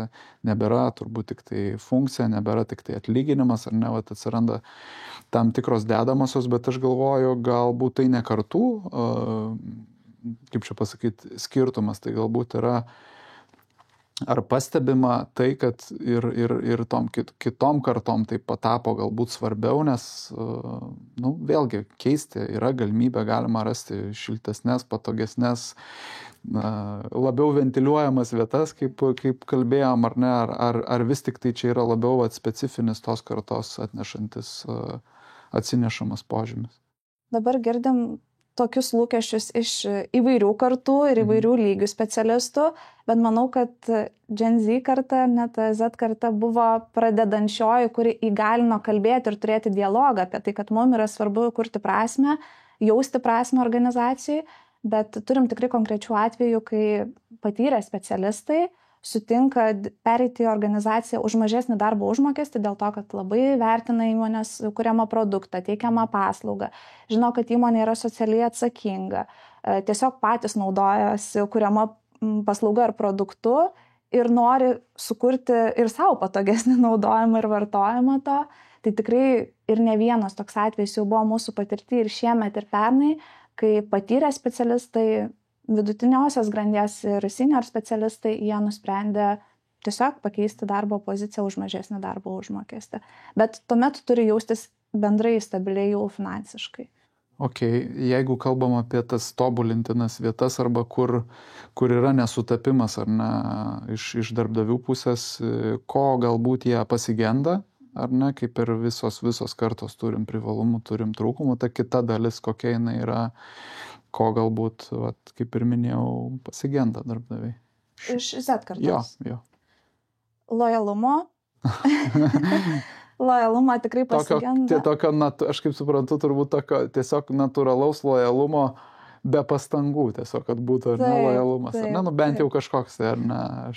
nebėra turbūt tik tai funkcija, nebėra tik tai atlyginimas, ar ne, atsiranda tam tikros dedamosios, bet aš galvoju, galbūt tai ne kartų, kaip čia pasakyti, skirtumas, tai galbūt yra, ar pastebima tai, kad ir tom kitom kartom tai patapo galbūt svarbiau, nes, vėlgi, keisti yra galimybė, galima rasti šiltesnės, patogesnės, labiau ventiliuojamas vietas, kaip kalbėjom, ar ne, ar vis tik tai čia yra labiau specifinis tos kartos atsinešamas požymis. Dabar girdim tokius lūkesčius iš įvairių kartų ir įvairių lygių specialistų, bet manau, kad Gen Z karta, net Z karta buvo pradedančioji, kuri įgalino kalbėti ir turėti dialogą apie tai, kad mums yra svarbu kurti prasmę, jausti prasmę organizacijai, bet turim tikrai konkrečių atvejų, kai patyrę specialistai sutinka pereiti į organizaciją už mažesnį darbo užmokestį dėl to, kad labai vertina įmonės kuriamą produktą, teikiamą paslaugą, žino, kad įmonė yra socialiai atsakinga, tiesiog patys naudojasi kuriamą paslaugą ar produktu ir nori sukurti ir savo patogesnį naudojimą ir vartojimą to. Tai tikrai ir ne vienas toks atvejis jau buvo mūsų patirti ir šiemet ir pernai, kai patyrę specialistai, vidutiniosios grandies ir senior specialistai, jie nusprendė tiesiog pakeisti darbo poziciją už mažesnį darbo užmokestį. Bet tuomet turi jaustis bendrai stabiliai jau finansiškai. Ok, jeigu kalbam apie tas tobulintinas vietas arba kur yra nesutapimas ar ne iš darbdavių pusės, ko galbūt jie pasigenda, ar ne, kaip ir visos kartos turim privalumų, turim trūkumų, ta kita dalis, kokia jinai yra, ko galbūt, kaip ir minėjau, pasigenda darbdaviai. Iš Z kartos? Jo. Lojalumo. Lojalumą tikrai pasigenda. Aš kaip suprantu, turbūt tokio tiesiog natūralaus lojalumo be pastangų tiesiog, kad būtų lojalumas. Ar ne, bent jau kažkoks, ar ne?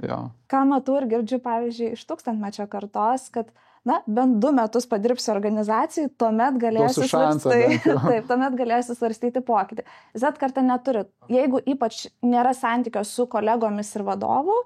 Jo. Ką matau ir girdžiu, pavyzdžiui, iš tūkstantmečio kartos, kad bent 2 metus padirbsi organizacijai, tuomet galėsi svarstyti pokytį. Z karta neturi. Jeigu ypač nėra santykio su kolegomis ir vadovu,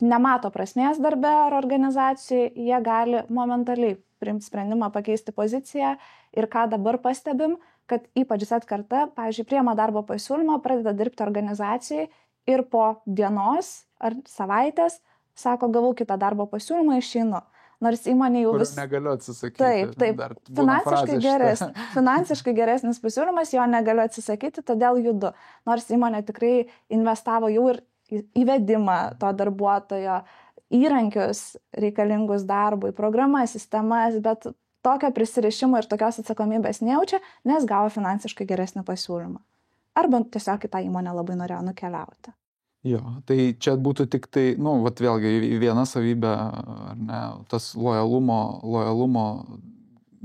nemato prasmės darbe ar organizacijai, jie gali momentaliai priimti sprendimą pakeisti poziciją. Ir ką dabar pastebim, kad ypač Z karta, pavyzdžiui, priima darbo pasiūlymą, pradeda dirbti organizacijai ir po dienos ar savaitės sako, gavau kitą darbo pasiūlymą, išeinu. Nors įmonė jau negaliu atsisakyti. Taip. Finansiškai geresnis pasiūlymas, jo negaliu atsisakyti, todėl judu. Nors įmonė tikrai investavo jau ir įvedimą to darbuotojo, įrankius reikalingus darbui, programas, sistemas, bet tokio prisirišimo ir tokios atsakomybės nejaučia, nes gavo finansiškai geresnį pasiūlymą. Arba tiesiog į tą įmonę labai norėjo nukeliauti. Jo, tai čia būtų tik tai, vėlgi viena savybė, ar ne, tas lojalumo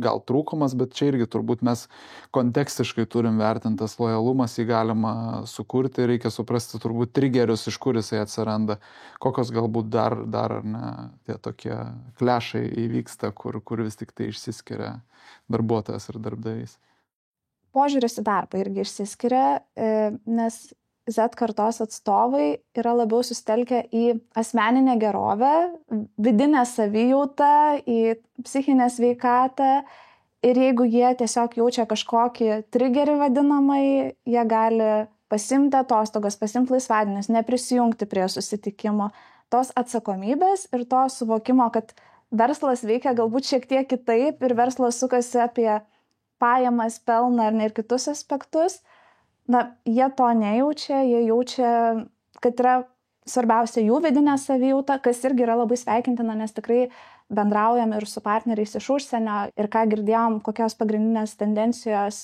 gal trūkumas, bet čia irgi turbūt mes kontekstiškai turim vertintas lojalumas, jį galima sukurti, reikia suprasti turbūt trigerius, iš kur jisai atsiranda, kokios galbūt dar ar ne, tie tokie klešai įvyksta, kur vis tik tai išsiskiria darbuotojas ir darbdavys. Požiūris į darbą irgi išsiskiria, nes Z kartos atstovai yra labiau susitelkę į asmeninę gerovę, vidinę savijautą, į psichinę sveikatą ir jeigu jie tiesiog jaučia kažkokį triggerį vadinamai, jie gali pasimti atostogas, pasimti laisvadienius, neprisijungti prie susitikimo. Tos atsakomybės ir to suvokimo, kad verslas veikia galbūt šiek tiek kitaip ir verslas sukasi apie pajamas, pelną ir kitus aspektus. Jie to nejaučia, jie jaučia, kad yra svarbiausia jų vidinė savijauta, kas irgi yra labai sveikintina, nes tikrai bendraujam ir su partneriais iš užsienio ir ką girdėjom, kokios pagrindinės tendencijos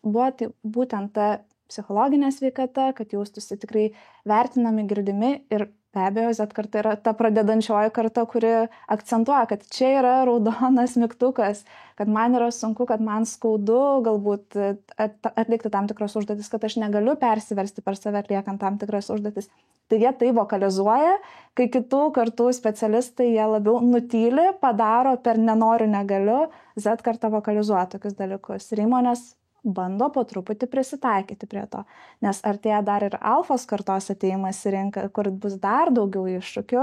buvo, tai būtent ta psichologinė sveikata, kad jaustųsi tikrai vertinami, girdimi ir be abejo, Z karta yra ta pradedančioji karta, kuri akcentuoja, kad čia yra raudonas mygtukas, kad man yra sunku, kad man skaudu galbūt atlikti tam tikras užduotis, kad aš negaliu persiversti per save atliekant tam tikras užduotis. Tai jie tai vokalizuoja, kai kitų kartų specialistai jie labiau nutyli, padaro per nenoriu, negaliu, Z karta vokalizuoja tokius dalykus. Ir įmonės bando po truputį prisitaikyti prie to, nes artėja dar ir alfos kartos atėjimas į rinką, kur bus dar daugiau iššūkių,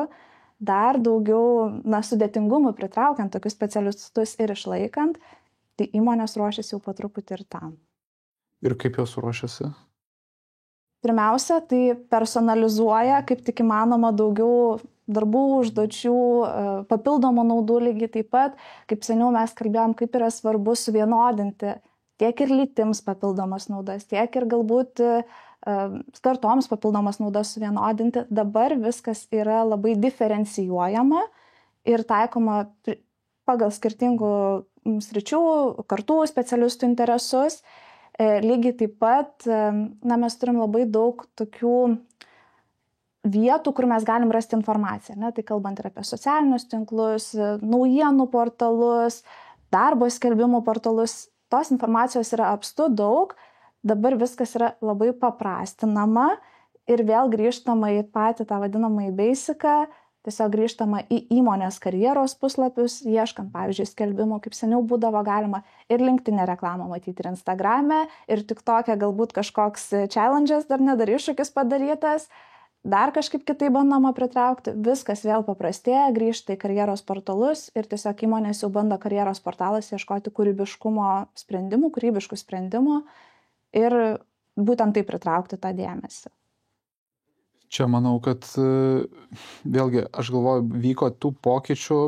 dar daugiau sudėtingumų pritraukiant tokius specialistus ir išlaikant, tai įmonės ruošiasi jau po truputį ir tam. Ir kaip jos ruošiasi? Pirmiausia, tai personalizuoja, kaip tik įmanoma daugiau darbų, užduočių, papildomų naudų lygiai taip pat, kaip seniau mes kalbėjom, kaip yra svarbu suvienodinti tiek ir lytims papildomas naudas, tiek ir galbūt kartoms papildomas naudas suvienodinti. Dabar viskas yra labai diferencijuojama ir taikoma pagal skirtingų sričių, kartų specialistų interesus. Lygiai taip pat mes turim labai daug tokių vietų, kur mes galim rasti informaciją. Tai kalbant ir apie socialinius tinklus, naujienų portalus, darbo skelbimų portalus. Tos informacijos yra apstu daug, dabar viskas yra labai paprastinama ir vėl grįžtama į patį tą vadinamą į basicą, tiesiog grįžtama į įmonės karjeros puslapius, ieškant, pavyzdžiui, skelbimų, kaip seniau būdavo galima ir LinkedIn reklamą matyti, ir Instagrame, ir TikTok'e galbūt kažkoks challenge'as, dar iššūkis padarytas, dar kažkaip kitaip bandoma pritraukti, viskas vėl paprastėja, grįžta į karjeros portalus ir tiesiog įmonės jau bando karjeros portalas ieškoti kūrybiškų sprendimų ir būtent taip pritraukti tą dėmesį. Čia manau, kad vėlgi, aš galvoju, vyko tų pokyčių,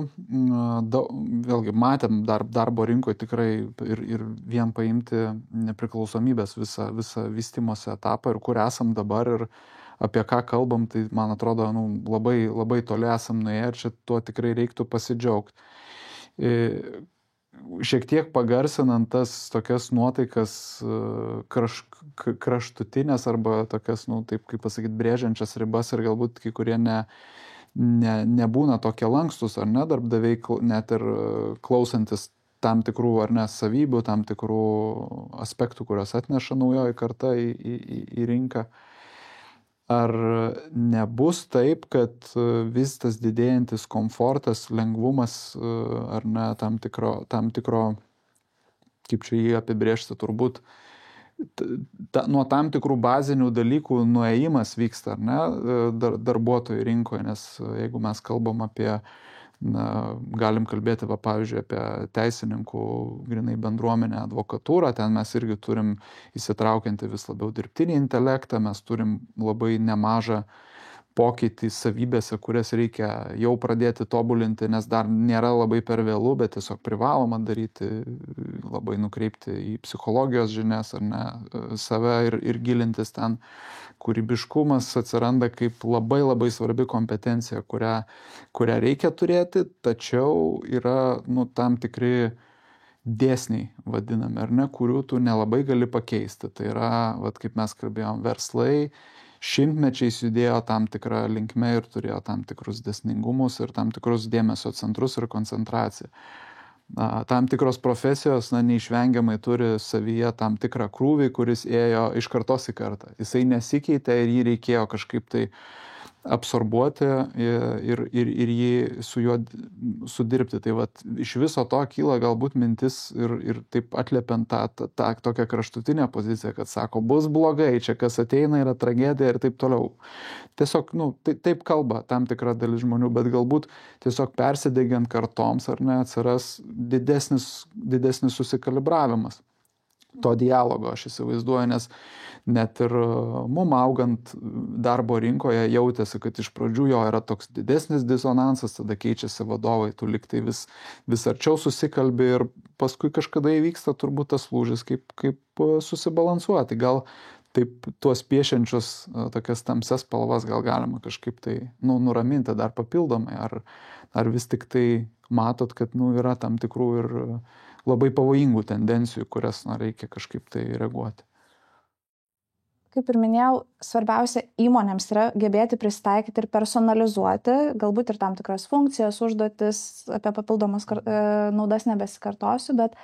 vėlgi matėm darbo rinkoje tikrai ir vien paimti nepriklausomybės visą vystymosi etapą ir kur esam dabar ir apie ką kalbam, tai man atrodo, labai, labai toli esam nuėję ir čia tuo tikrai reiktų pasidžiaugti. Šiek tiek pagarsinant tas tokias nuotaikas kraštutinės arba tokias, taip kaip pasakyti, brėžiančias ribas ir galbūt kai kurie nebūna tokie lankstus ar ne darbdaviai, net ir klausantis tam tikrų ar ne savybių, tam tikrų aspektų, kurios atneša naujoji karta į rinką. Ar nebus taip, kad vis tas didėjantis komfortas, lengvumas ar ne tam tikro, kaip čia jį apibrėžti, turbūt nuo tam tikrų bazinių dalykų nuėjimas vyksta, ar ne, darbuotojų rinkoje, nes jeigu mes kalbam apie, galim kalbėti, pavyzdžiui, apie teisininkų grinai bendruomenę, advokatūrą, ten mes irgi turim įsitraukianti vis labiau dirbtinį intelektą, mes turim labai nemažą pokytį savybėse, kurias reikia jau pradėti tobulinti, nes dar nėra labai per vėlų, bet tiesiog privaloma daryti, labai nukreipti į psichologijos žinias, ar ne, save ir gilintis ten. Kūrybiškumas atsiranda kaip labai labai svarbi kompetencija, kurią reikia turėti, tačiau yra tam tikri dėsniai vadinami, ar ne, kurių tu nelabai gali pakeisti. Tai yra, kaip mes kalbėjom, verslai šimtmečiais judėjo tam tikrą linkmę ir turėjo tam tikrus dėsningumus ir tam tikrus dėmesio centrus ir koncentraciją. Tam tikros profesijos neišvengiamai turi savyje tam tikrą krūvį, kuris ėjo iš kartos į kartą. Jisai nesikeitė ir jį reikėjo kažkaip tai absorbuoti ir jį su juo sudirbti. Tai iš viso to kyla galbūt mintis ir taip atliepiant tą tokią kraštutinę poziciją, kad sako, bus blogai, čia kas ateina yra tragedija ir taip toliau. Tiesiog, taip kalba tam tikra dalis žmonių, bet galbūt tiesiog persidegiant kartoms ar ne, atsiras didesnis susikalibravimas to dialogo, aš įsivaizduoju, nes net ir mum augant darbo rinkoje jautėsi, kad iš pradžių jo yra toks didesnis disonansas, tada keičiasi vadovai, tu liktai vis arčiau susikalbi ir paskui kažkada įvyksta turbūt tas lūžis, kaip susibalansuoti. Gal taip tuos piešiančius tokias tamsias spalvas gal galima kažkaip tai nuraminti dar papildomai, ar vis tik tai matot, kad yra tam tikrų ir labai pavojingų tendencijų, kurias reikia kažkaip tai reaguoti. Kaip ir minėjau, svarbiausia įmonėms yra gebėti prisitaikyti ir personalizuoti, galbūt ir tam tikras funkcijas, užduotis, apie papildomas naudas nebesikartosiu, bet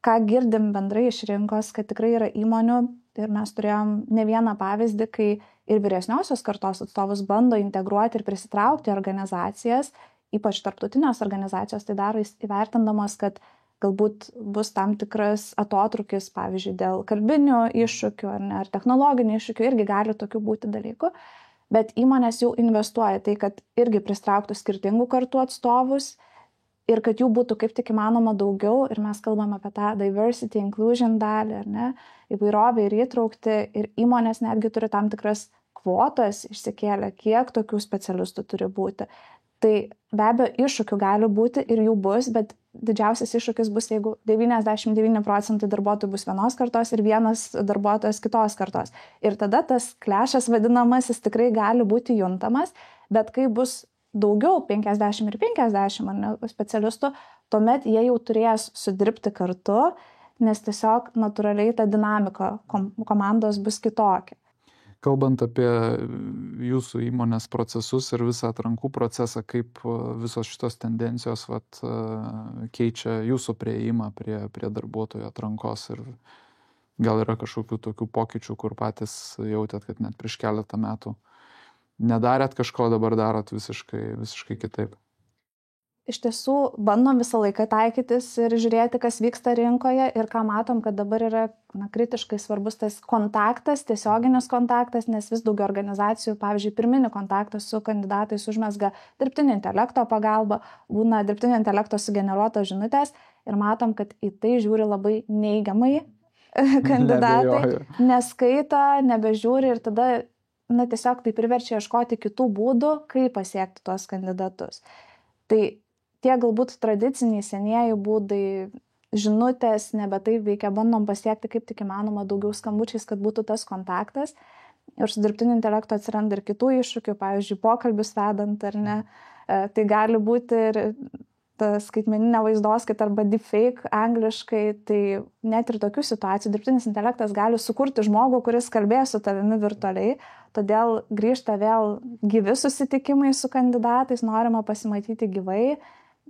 ką girdim bendrai iš rinkos, kad tikrai yra įmonių ir mes turėjom ne vieną pavyzdį, kai ir vyresniosios kartos atstovus bando integruoti ir prisitraukti organizacijas, ypač tarptautinės organizacijos tai daro įvertindamos, kad galbūt bus tam tikras atotrūkis, pavyzdžiui, dėl kalbinių iššūkių ar technologinių iššūkių, irgi gali tokių būti dalykų, bet įmonės jau investuoja tai, kad irgi pristrauktų skirtingų kartų atstovus ir kad jų būtų kaip tik įmanoma daugiau ir mes kalbam apie tą diversity inclusion dalį, ar ne, įvairovę ir įtraukti ir įmonės netgi turi tam tikras kvotas išsikėlę, kiek tokių specialistų turi būti. Tai be abejo iššūkių gali būti ir jų bus, bet didžiausias iššūkis bus, jeigu 99% darbuotojų bus vienos kartos ir vienas darbuotojas kitos kartos. Ir tada tas klešas vadinamasis tikrai gali būti juntamas, bet kai bus daugiau 50 ir 50 specialistų, tuomet jie jau turės sudirbti kartu, nes tiesiog natūraliai ta dinamika komandos bus kitokia. Kalbant apie jūsų įmonės procesus ir visą atrankų procesą, kaip visos šitos tendencijos keičia jūsų priėjimą prie darbuotojų atrankos ir gal yra kažkokių tokių pokyčių, kur patys jautėt, kad net prieš keletą metų nedarėt kažko, dabar darot visiškai kitaip. Iš tiesų, bandom visą laiką taikytis ir žiūrėti, kas vyksta rinkoje ir ką matom, kad dabar yra kritiškai svarbus tas kontaktas, tiesioginis kontaktas, nes vis daugiau organizacijų, pavyzdžiui, pirminį kontaktą su kandidatais užmezga dirbtinio intelekto pagalba, būna dirbtinio intelekto sugeneruotos žinutės ir matom, kad į tai žiūri labai neigiamai kandidatai, neskaito, nebežiūri ir tada tiesiog tai priverčia ieškoti kitų būdų, kaip pasiekti tuos kandidatus. Tai tie galbūt tradiciniai senieji būdai, žinutės, nebe taip veikia, bandom pasiekti kaip tik įmanoma daugiau skambučiais, kad būtų tas kontaktas. Ir su dirbtiniu intelektu atsiranda ir kitų iššūkių, pavyzdžiui, pokalbius vedant ar ne. Tai gali būti ir ta skaitmeninė vaizdoskaita arba deepfake angliškai, tai net ir tokių situacijų dirbtinis intelektas gali sukurti žmogų, kuris kalbės su tavimi virtualiai, todėl grįžta vėl gyvi susitikimai su kandidatais, norima pasimatyti gyvai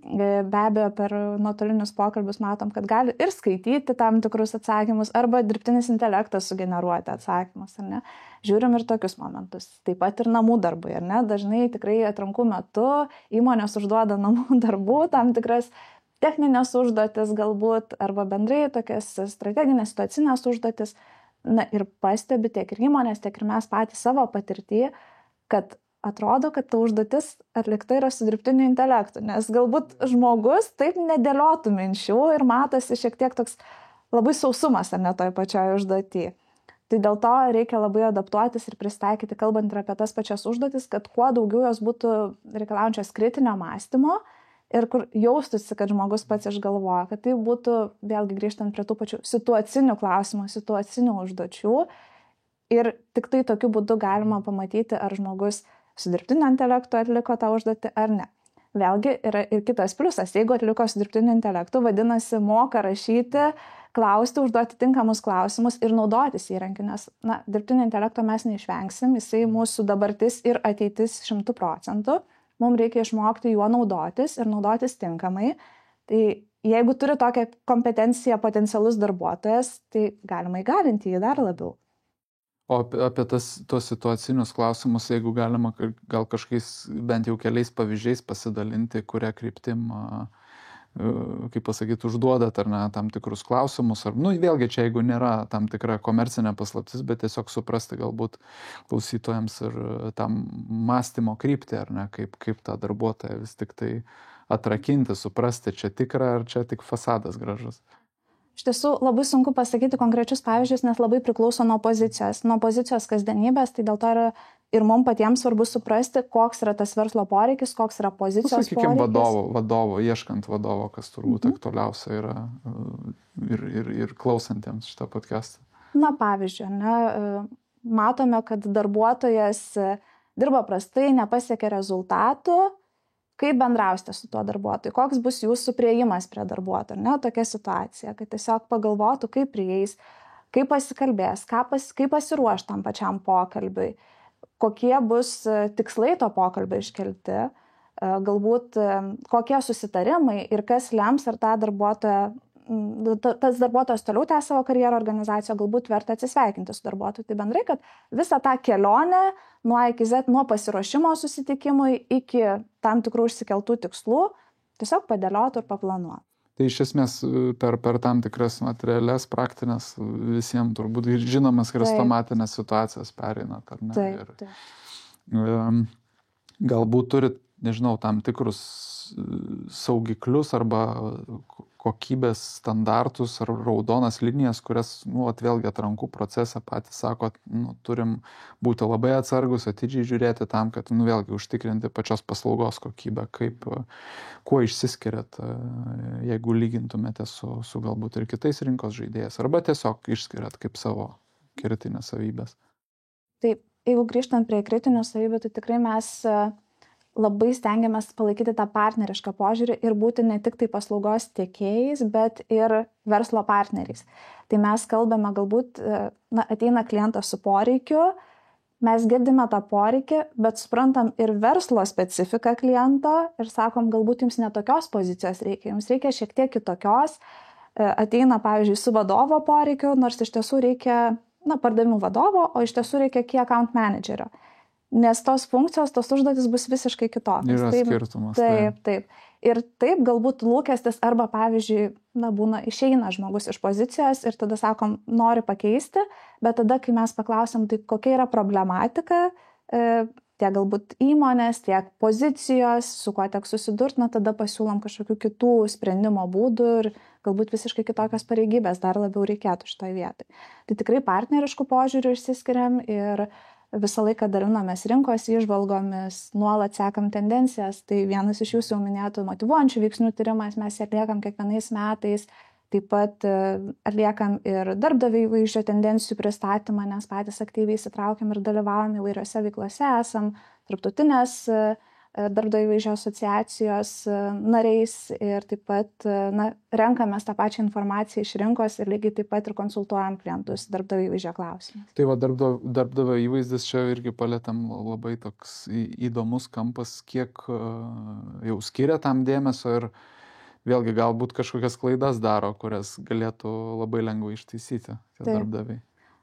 be abejo per nuotolinius pokalbius matom, kad gali ir skaityti tam tikrus atsakymus, arba dirbtinis intelektas sugeneruoti atsakymus, ar ne. Žiūrim ir tokius momentus. Taip pat ir namų darbai, ar ne. Dažnai tikrai atrankų metu įmonės užduoda namų darbų, tam tikras techninės užduotis galbūt, arba bendrai tokias strateginės, situacinės užduotis. Na ir pastebi tiek ir įmonės, tiek ir mes patys savo patirtį, kad atrodo, kad ta užduotis atlikta yra su dirbtiniu intelektu, nes galbūt žmogus taip nedėliotų minčių ir matosi šiek tiek toks labai sausumas, ar ne, toj pačioj užduotį. Tai dėl to reikia labai adaptuotis ir pristaikyti, kalbant ir apie tas pačias užduotis, kad kuo daugiau jos būtų reikalaujančios kritinio mąstymo ir kur jaustųsi, kad žmogus pats išgalvoja, kad tai būtų, vėlgi grįžtant prie tų pačių situacinių klausimų, situacinių užduočių. Ir tik tai tokiu būdu galima pamatyti, ar žmogus su dirbtiniu intelektu atliko tą užduotį ar ne. Vėlgi yra ir kitas pliusas. Jeigu atliko su dirbtiniu intelektu, vadinasi, moka rašyti, klausti, užduoti tinkamus klausimus ir naudotis įrankiu, nes dirbtinio intelekto mes neišvengsim, jisai mūsų dabartis ir ateitis 100%. Mums reikia išmokti juo naudotis ir naudotis tinkamai. Tai jeigu turi tokią kompetenciją potencialus darbuotojas, tai galima įgalinti jį dar labiau. O apie tos situacinius klausimus, jeigu galima gal kažkokiais bent jau keliais pavyzdžiais pasidalinti, kuria kryptim, kaip pasakyti, užduodat ar ne tam tikrus klausimus, ar, vėlgi čia jeigu nėra tam tikra komercinė paslaptis, bet tiesiog suprasti galbūt klausytojams ir tam mąstymo kryptį, ar ne, kaip tą darbuotoją vis tik tai atrakinti, suprasti, čia tikra ar čia tik fasadas gražus. Iš tiesų labai sunku pasakyti konkrečius pavyzdžius, nes labai priklauso nuo pozicijos kasdienybės, tai dėl to yra ir mums patiems svarbu suprasti, koks yra tas verslo poreikis, koks yra pozicijos poreikis. Sakykime, vadovo, ieškant vadovo, kas turbūt aktualiausia yra ir klausantiems šitą podcastą. Pavyzdžiui, matome, kad darbuotojas dirba prastai, nepasiekia rezultatų. Kaip bendrausite su tuo darbuotoju, koks bus jūsų priėjimas prie darbuotojo, tokia situacija, kad tiesiog pagalvotų, kaip prieis, kaip pasikalbės, kaip pasiruoš tam pačiam pokalbiui, kokie bus tikslai to pokalbio iškelti, galbūt kokie susitarimai ir kas lems, ar tas darbuotojas toliau tęs savo karjerą organizacijoje, galbūt verta atsisveikinti su darbuotoju. Tai bendrai, kad visą tą kelionę nuo iki Z, nuo pasiruošimo susitikimui iki tam tikrų išsikeltų tikslų tiesiog padėlioti ir paplanuoti. Tai iš esmės per tam tikras materialias, praktinės, visiems turbūt žinomas chrestomatinės situacijas pereinat, ar ne? Taip. Galbūt turit, nežinau, tam tikrus saugiklius arba kokybės standartus ar raudonas linijas, kurias, vėlgi atrankų procese patys sako, turim būti labai atsargus, atidžiai žiūrėti tam, kad, vėlgi užtikrinti pačios paslaugos kokybę, kuo išsiskiriat, jeigu lygintumėte su galbūt ir kitais rinkos žaidėjais, arba tiesiog išskiriat kaip savo kritinės savybės. Taip, jeigu grįžtant prie kritinių savybių, tai tikrai mes labai stengiamės palaikyti tą partnerišką požiūrį ir būti ne tik tai paslaugos tiekėjais, bet ir verslo partneriais. Tai mes kalbame galbūt, ateina klientas su poreikiu, mes girdime tą poreikį, bet suprantam ir verslo specifiką kliento ir sakom, galbūt jums ne tokios pozicijos reikia, jums reikia šiek tiek kitokios. Ateina, pavyzdžiui, su vadovo poreikiu, nors iš tiesų reikia, pardavimų vadovo, o iš tiesų reikia key account managerio. Nes tos funkcijos, tos užduotis bus visiškai kitokios. Yra skirtumas. Taip. Ir taip galbūt lūkestis arba, pavyzdžiui, išeina žmogus iš pozicijos ir tada sakom, nori pakeisti, bet tada, kai mes paklausim, tai kokia yra problematika, tiek galbūt įmonės, tiek pozicijos, su kuo tek susidurt, tada pasiūlom kažkokių kitų sprendimo būdų ir galbūt visiškai kitokios pareigybės dar labiau reikėtų šitoj vietoj. Tai tikrai partneriškų požiūrių išsiskiriam ir visą laiką dalinamės rinkos įžvalgomis, nuolat sekam tendencijas. Tai vienas iš jūsų jau minėtų motyvuojančių veiksnių tyrimas, mes atliekam kiekvienais metais. Taip pat atliekam ir darbdavio įvaizdžio tendencijų pristatymą, nes patys aktyviai įsitraukiam ir dalyvaujam įvairiose veiklose, esam tarptautinės darbdavio įvaizdžio asociacijos nariais ir taip pat renkamės tą pačią informaciją iš rinkos ir lygiai taip pat ir konsultuojam klientus darbdavio įvaizdžio klausimus. Tai va darbdavio įvaizdis čia irgi palėtėm labai toks įdomus kampas, kiek jau skiria tam dėmesio ir vėlgi galbūt kažkokias klaidas daro, kurias galėtų labai lengvai ištaisyti tie darbdaviai.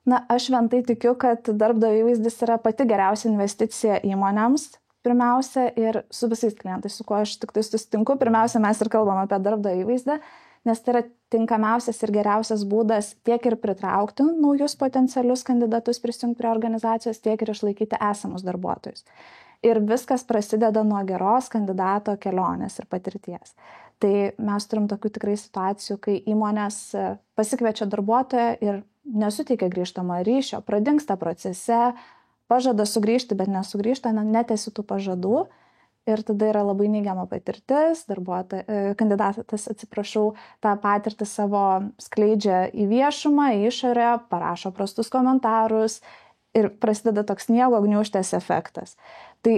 Aš šventai tikiu, kad darbdavio įvaizdis yra pati geriausia investicija įmonėms, pirmiausia, ir su visais klientais, su kuo aš tik tai susitinku. Pirmiausia, mes ir kalbam apie darbdavio įvaizdą, nes tai yra tinkamiausias ir geriausias būdas tiek ir pritraukti naujus potencialius kandidatus prisijungti prie organizacijos, tiek ir išlaikyti esamus darbuotojus. Ir viskas prasideda nuo geros kandidato kelionės ir patirties. Tai mes turim tokių tikrai situacijų, kai įmonės pasikviečia darbuotoją ir nesuteikia grįžtamo ryšio, pradingsta procese, pažada sugrįžti, bet nesugrįžta, netesi tų pažadų ir tada yra labai neigiama patirtis, kandidatas, tą patirtį savo skleidžia į viešumą, į išorę, parašo prastus komentarus ir prasideda toks sniego gniūžtės efektas. Tai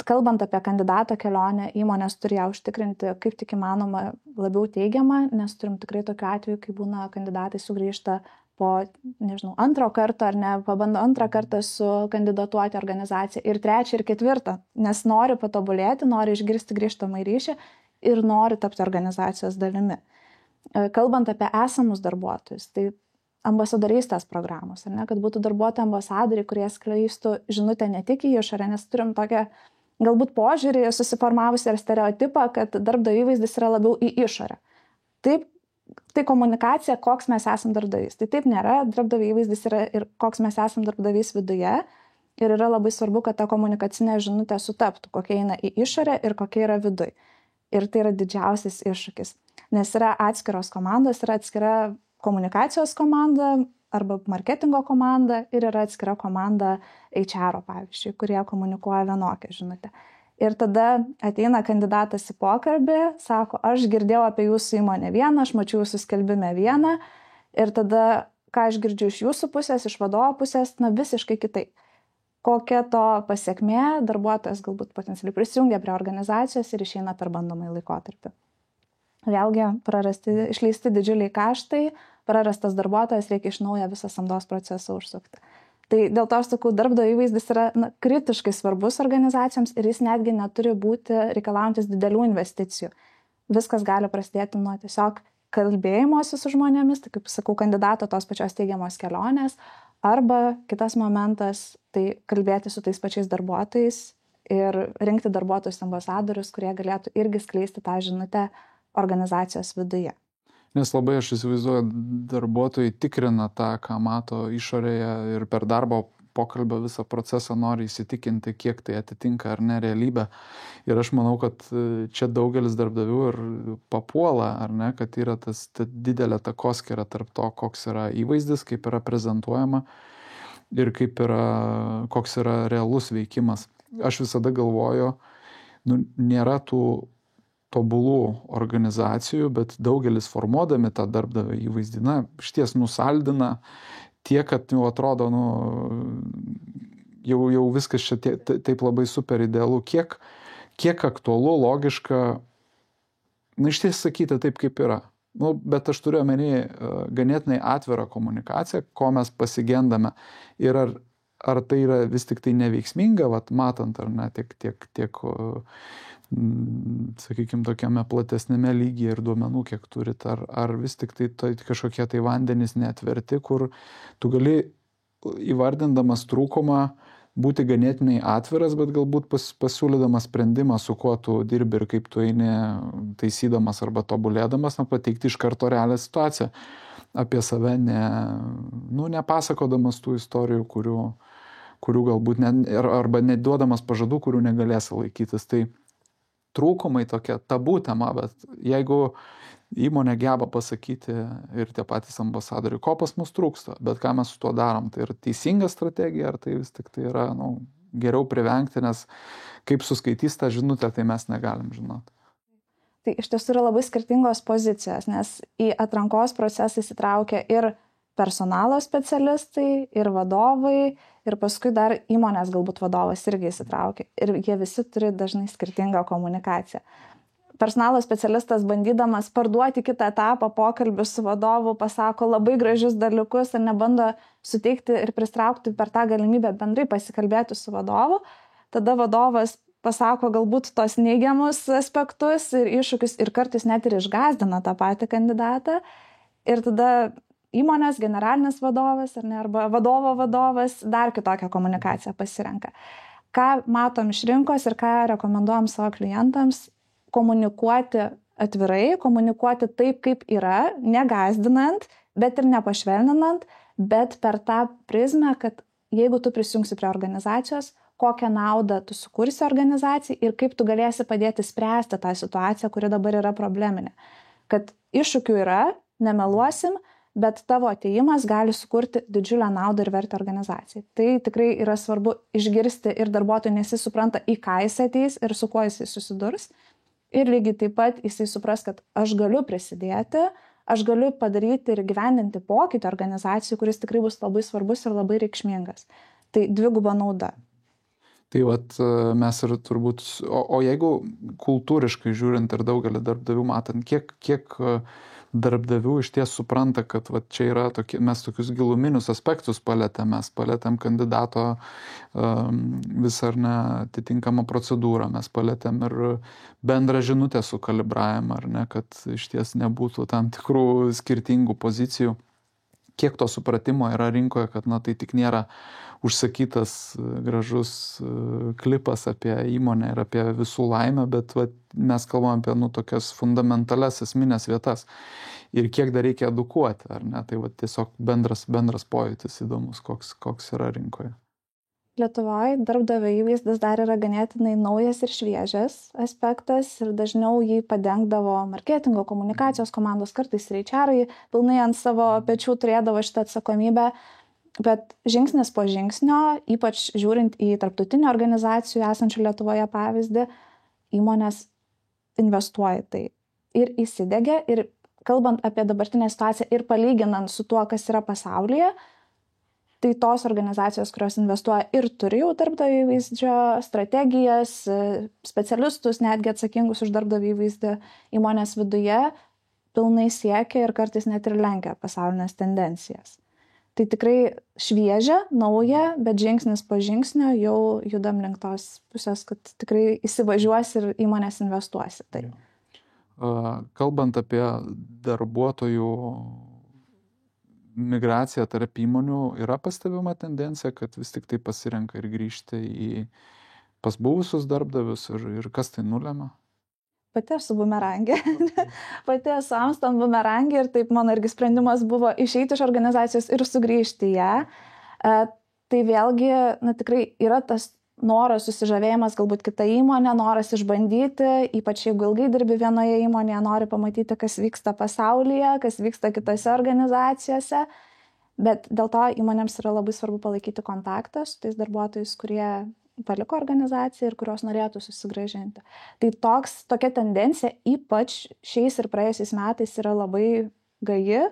kalbant apie kandidato kelionę, įmonės turi ją užtikrinti kaip tik įmanoma labiau teigiamą, nes turim tikrai tokiu atveju, kai būna kandidatai sugrįžta po, antro karto ar ne, pabando antrą kartą sukandidatuoti organizaciją ir trečią ir ketvirtą, nes nori patobulėti, nori išgirsti grįžtamą ryšį ir nori tapti organizacijos dalimi. Kalbant apie esamus darbuotojus, tai ambasadorystės programos, ar ne, kad būtų darbuotojai ambasadoriai, kurie skleistų žinutę ne tik į išorę, nes turim tokią galbūt požiūrį susiformavusi ir stereotipą, kad darbdavio įvaizdis yra labiau į išorę. Taip, tai komunikacija, koks mes esam darbdavys. Tai taip nėra, darbdavio įvaizdis yra ir koks mes esam darbdavys viduje. Ir yra labai svarbu, kad ta komunikacinė žinutė sutaptų, kokia eina į išorę ir kokia yra viduj. Ir tai yra didžiausias iššūkis. Nes yra atskiros komandos, yra atskira komunikacijos komanda arba marketingo komanda ir yra atskira komanda HR, pavyzdžiui, kurie komunikuoja vienokią žinutę. Ir tada ateina kandidatas į pokalbį, sako, aš girdėjau apie jūsų įmonę vieną, aš mačiau jūsų skelbime vieną ir tada, ką aš girdžiu iš jūsų pusės, iš vadovo pusės, visiškai kitaip. Kokia to pasiekmė, darbuotojas galbūt potencialiai prisijungia prie organizacijos ir išeina per bandomąjį laikotarpį. Vėlgi, išleisti didžiuliai kaštai, prarastas darbuotojas, reikia iš naujo visą samdos procesą užsukti. Tai dėl to aš sakau, darbdavio įvaizdis yra kritiškai svarbus organizacijoms ir jis netgi neturi būti reikalaujantis didelių investicijų. Viskas gali prasidėti nuo tiesiog kalbėjimosi su žmonėmis, tai kaip sakau, kandidato tos pačios teigiamos kelionės, arba kitas momentas, tai kalbėti su tais pačiais darbuotojais ir rinkti darbuotojus ambasadorius, kurie galėtų irgi skleisti tą žinutę organizacijos viduje. Nes labai aš įsivaizduoju, darbuotojai tikrina tą, ką mato išorėje ir per darbo pokalbio visą procesą nori įsitikinti, kiek tai atitinka ar ne realybę. Ir aš manau, kad čia daugelis darbdavių ir papuola, ar ne, kad yra ta didelė takoskyra tarp to, koks yra įvaizdis, kaip yra prezentuojama ir koks yra realus veikimas. Aš visada galvoju, nėra tų tobulų organizacijų, bet daugelis formuodami tą darbdavio įvaizdį, šties nusaldina tiek, kad jau atrodo, jau viskas čia taip labai super idealu, kiek aktualu, logiška, išties sakyti taip, kaip yra. Bet aš turiu omeny ganėtinai atvirą komunikaciją, ko mes pasigendame ir ar tai yra vis tik tai neveiksminga, matant ar ne, tiek sakykime, tokiame platesnėme lygyje ir duomenų, kiek turit, ar vis tik tai kažkokie tai vandenys neatverti, kur tu gali įvardindamas trūkumą būti ganėtinai atviras, bet galbūt pasiūlydamas sprendimą, su kuo tu dirbi ir kaip tu eini taisydamas arba tobulėdamas, pateikti iš karto realią situaciją apie save, nepasakodamas tų istorijų, kurių galbūt arba neduodamas pažadų, kurių negalėsi laikytis. Tai trūkumai tokia tabų tema, bet jeigu įmonė geba pasakyti ir tie patys ambasadoriai, ko pas mus trūksta, bet ką mes su tuo darom, tai yra teisinga strategija, ar tai vis tik tai yra geriau privengti, nes kaip suskaitys tą žinutę, tai mes negalim žinoti. Tai iš tiesų yra labai skirtingos pozicijos, nes į atrankos procesą įsitraukia ir personalo specialistai, ir vadovai, ir paskui dar įmonės galbūt vadovas irgi įsitraukia. Ir jie visi turi dažnai skirtingą komunikaciją. Personalo specialistas, bandydamas parduoti kitą etapą pokalbį su vadovu, pasako labai gražius dalykus ir nebando suteikti ir pristraukti per tą galimybę bendrai pasikalbėti su vadovu. Tada vadovas pasako galbūt tos neigiamus aspektus ir iššūkius ir kartais net ir išgąsdina tą patį kandidatą. Ir tada įmonės generalinis vadovas arba vadovo vadovas dar kitokią komunikaciją pasirenka. Ką matom iš rinkos ir ką rekomenduojam savo klientams? Komunikuoti atvirai, komunikuoti taip, kaip yra, negąsdinant, bet ir nepašvelninant, bet per tą prizmę, kad jeigu tu prisijungsi prie organizacijos, kokią naudą tu sukursi organizacijai ir kaip tu galėsi padėti spręsti tą situaciją, kuri dabar yra probleminė. Kad iššūkių yra, nemeluosim, bet tavo atėjimas gali sukurti didžiulę naudą ir vertę organizacijai. Tai tikrai yra svarbu išgirsti ir darbuotojui, nes jis supranta, į ką jis ateis ir su kuo jis susidurs. Ir lygiai taip pat jisai supras, kad aš galiu prisidėti, aš galiu padaryti ir gyvendinti pokytį organizacijų, kuris tikrai bus labai svarbus ir labai reikšmingas. Tai dviguba nauda. Tai vat mes ir turbūt, o jeigu kultūriškai žiūrint ir daugelį darbdavių matant, kiek darbdavių iš ties supranta, kad vat čia yra mes tokius giluminius aspektus palėtėm, mes palėtėm kandidato visą ar ne atitinkamą procedūrą, mes palėtėm ir bendrą žinutę sukalibravimą, ar ne, kad iš ties nebūtų tam tikrų skirtingų pozicijų. Kiek to supratimo yra rinkoje, kad tai tik nėra užsakytas gražus klipas apie įmonę ir apie visų laimę, bet mes kalbam apie tokias fundamentales esminės vietas ir kiek dar reikia edukuoti, ar ne? Tai tiesiog bendras pojūtis įdomus, koks yra rinkoje. Lietuvoje darbdavio įvaizdis dar yra ganėtinai naujas ir šviežias aspektas ir dažniau jį padengdavo marketingo, komunikacijos komandos, kartais ir HR-ai pilnai ant savo pečių turėdavo šitą atsakomybę, bet žingsnis po žingsnio, ypač žiūrint į tarptautinių organizacijų esančių Lietuvoje pavyzdį, įmonės investuoja tai ir įsidegia ir kalbant apie dabartinę situaciją ir palyginant su tuo, kas yra pasaulyje, tai tos organizacijos, kurios investuoja ir turi jau darbdavio įvaizdžio strategijas, specialistus, netgi atsakingus už darbdavio įvaizdį įmonės viduje, pilnai siekia ir kartais net ir lenkia pasaulinės tendencijas. Tai tikrai šviežia, nauja, bet žingsnis po žingsnio jau judam link tos pusės, kad tikrai įsivažiuos ir įmonės investuos į tai. Kalbant apie darbuotojų migracija tarp įmonių, yra pastebima tendencija, kad vis tik tai pasirenka ir grįžti pas buvusius darbdavius ir kas tai nulemia? Pati esu bumerangė. Pati esu Amston bumerangė ir taip mano irgi sprendimas buvo išeiti iš organizacijos ir sugrįžti į ją. Tai vėlgi, tikrai yra tas noras, susižavėjimas galbūt kitą įmonę, noras išbandyti, ypač jeigu ilgai dirbi vienoje įmonėje, nori pamatyti, kas vyksta pasaulyje, kas vyksta kitose organizacijose, bet dėl to įmonėms yra labai svarbu palaikyti kontaktą su tais darbuotojais, kurie paliko organizaciją ir kurios norėtų susigrąžinti. Tai tokia tendencija, ypač šiais ir praėjusiais metais, yra labai gaji.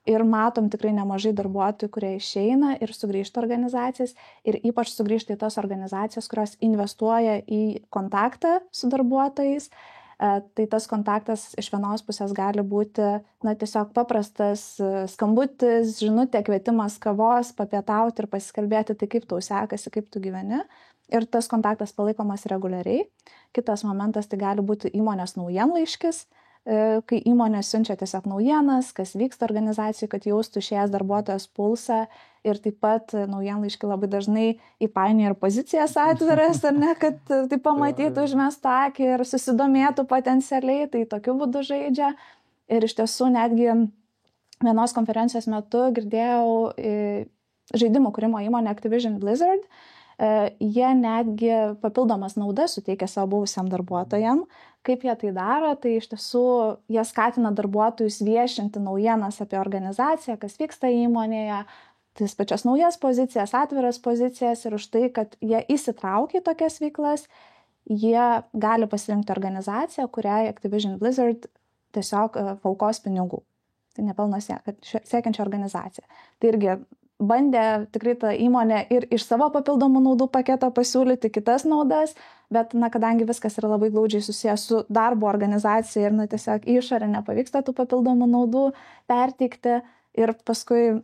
Ir matom tikrai nemažai darbuotojų, kurie išeina ir sugrįžta organizacijas ir ypač sugrįžta į tas organizacijas, kurios investuoja į kontaktą su darbuotojais. Tai tas kontaktas iš vienos pusės gali būti tiesiog paprastas skambutis, žinutė, kvietimas kavos, papietauti ir pasikalbėti, tai kaip tau sekasi, kaip tu gyveni. Ir tas kontaktas palaikomas reguliariai. Kitas momentas tai gali būti įmonės naujienlaiškis, kai įmonė siunčia tiesiog naujienas, kas vyksta organizacijai, kad jaustų išėjęs darbuotojas pulsą ir taip pat naujienlaiškai labai dažnai įpainioja ir pozicijas atviras, ar ne, kad tai pamatytų užmestą akį ir susidomėtų potencialiai, tai tokiu būdu žaidžia. Ir iš tiesų netgi vienos konferencijos metu girdėjau žaidimų kūrimo įmonę Activision Blizzard. Jie netgi papildomas naudas suteikia savo buvusiam darbuotojam. Kaip jie tai daro, tai iš tiesų jie skatina darbuotojus viešinti naujienas apie organizaciją, kas vyksta įmonėje, tas pačias naujas pozicijas, atviras pozicijas ir už tai, kad jie įsitraukia į tokias veiklas, jie gali pasirinkti organizaciją, kuriai Activision Blizzard tiesiog paukos pinigų. tai nepelno siekiančia organizacija. Tai irgi bandė tikrai ta įmonė ir iš savo papildomų naudų paketo pasiūlyti kitas naudas, bet kadangi viskas yra labai glaudžiai susijęs su darbo organizacija ir tiesiog išorė nepavyksta tų papildomų naudų perteikti ir paskui